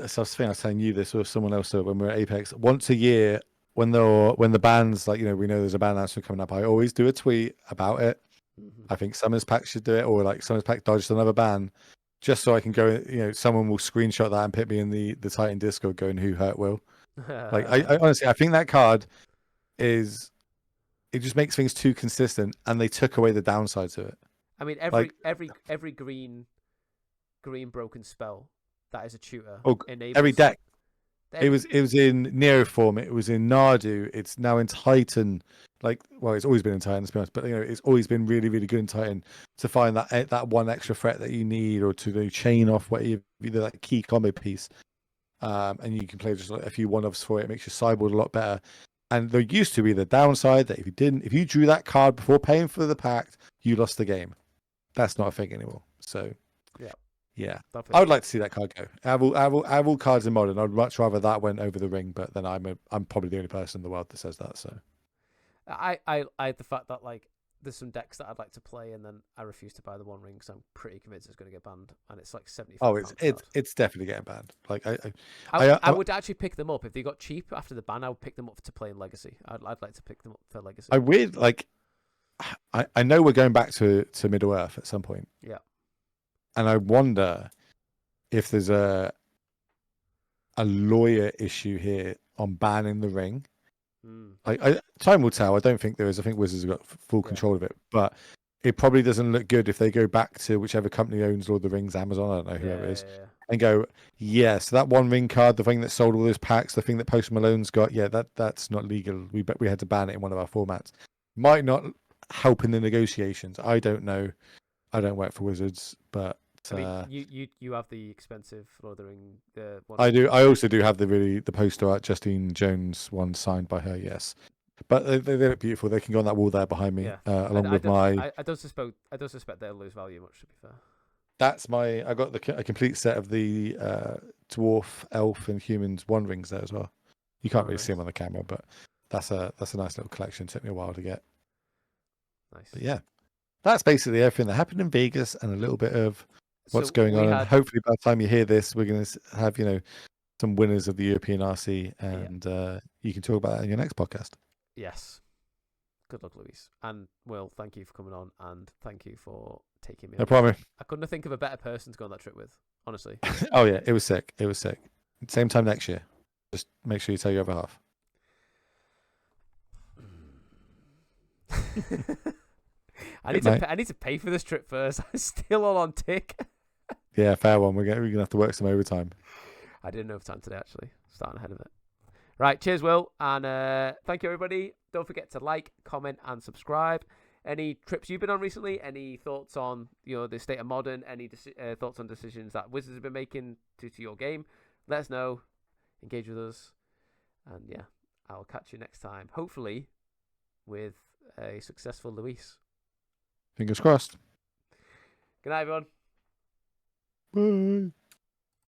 was telling you this or someone else when we were at Apex once a year when the bands like we know there's a band announcement coming up. I always do a tweet about it. I think Summoners Pack should do it, or like Summoners Pack dodged another ban, just so I can go. Someone will screenshot that and put me in the Titan Discord going, "Who hurt Will?" Like I honestly, I think that card it just makes things too consistent, and they took away the downsides of it. I mean, every green broken spell that is a tutor. Every deck. It was in Neo form. It was in Nardu. It's now in Titan. It's always been in Titan, to be honest. But it's always been really, really good in Titan to find that one extra threat that you need, or to chain off either that key combo piece. And you can play just a few one-offs for it. It makes your sideboard a lot better. And there used to be the downside that if you drew that card before paying for the pact, you lost the game. That's not a thing anymore. So yeah, I would like to see that card go. Avil cards in Modern. I'd much rather that went over the ring, but then I'm probably the only person in the world that says that. So I the fact that there's some decks that I'd like to play, and then I refuse to buy the One Ring because I'm pretty convinced it's going to get banned, and it's like 75. Oh, it's definitely getting banned. I would actually pick them up if they got cheap after the ban. I would pick them up to play in Legacy. I'd like to pick them up for Legacy. I know we're going back to Middle Earth at some point. Yeah. And I wonder if there's a lawyer issue here on banning the ring. Time will tell. I don't think there is. I think Wizards have got full control of it, but it probably doesn't look good if they go back to whichever company owns Lord of the Rings, Amazon, I don't know whoever it is, and go, so that One Ring card, the thing that sold all those packs, the thing that Post Malone's got, that's not legal. We had to ban it in one of our formats. Might not help in the negotiations. I don't know. I don't work for Wizards, but I mean, you have the expensive Lord of the Ring. I do. I also do have the poster art Justine Jones one signed by her. Yes, but they look beautiful. They can go on that wall there behind me, along with my. I don't suspect they'll lose value much. To be fair, that's my. I got a complete set of the dwarf, elf, and humans One Rings there as well. You can't really see them on the camera, but that's a nice little collection. It took me a while to get. Nice. But yeah, that's basically everything that happened in Vegas and a little bit of what's going on. And hopefully by the time you hear this, we're going to have, some winners of the European RC, and you can talk about that in your next podcast. Yes. Good luck, Luis. And Will, thank you for coming on, and thank you for taking me. No problem. I couldn't think of a better person to go on that trip with, honestly. Oh yeah, it was sick. It was sick. Same time next year. Just make sure you tell your other half. I need to pay for this trip first. I'm still all on tick. Yeah, fair one. We're gonna have to work some overtime. I did overtime today, actually. Starting ahead of it. Right, cheers, Will, and thank you, everybody. Don't forget to like, comment, and subscribe. Any trips you've been on recently? Any thoughts on the state of Modern? Any thoughts on decisions that Wizards have been making to your game? Let us know. Engage with us, and yeah, I'll catch you next time. Hopefully, with a successful Luis. Fingers crossed. Good night, everyone. Bye.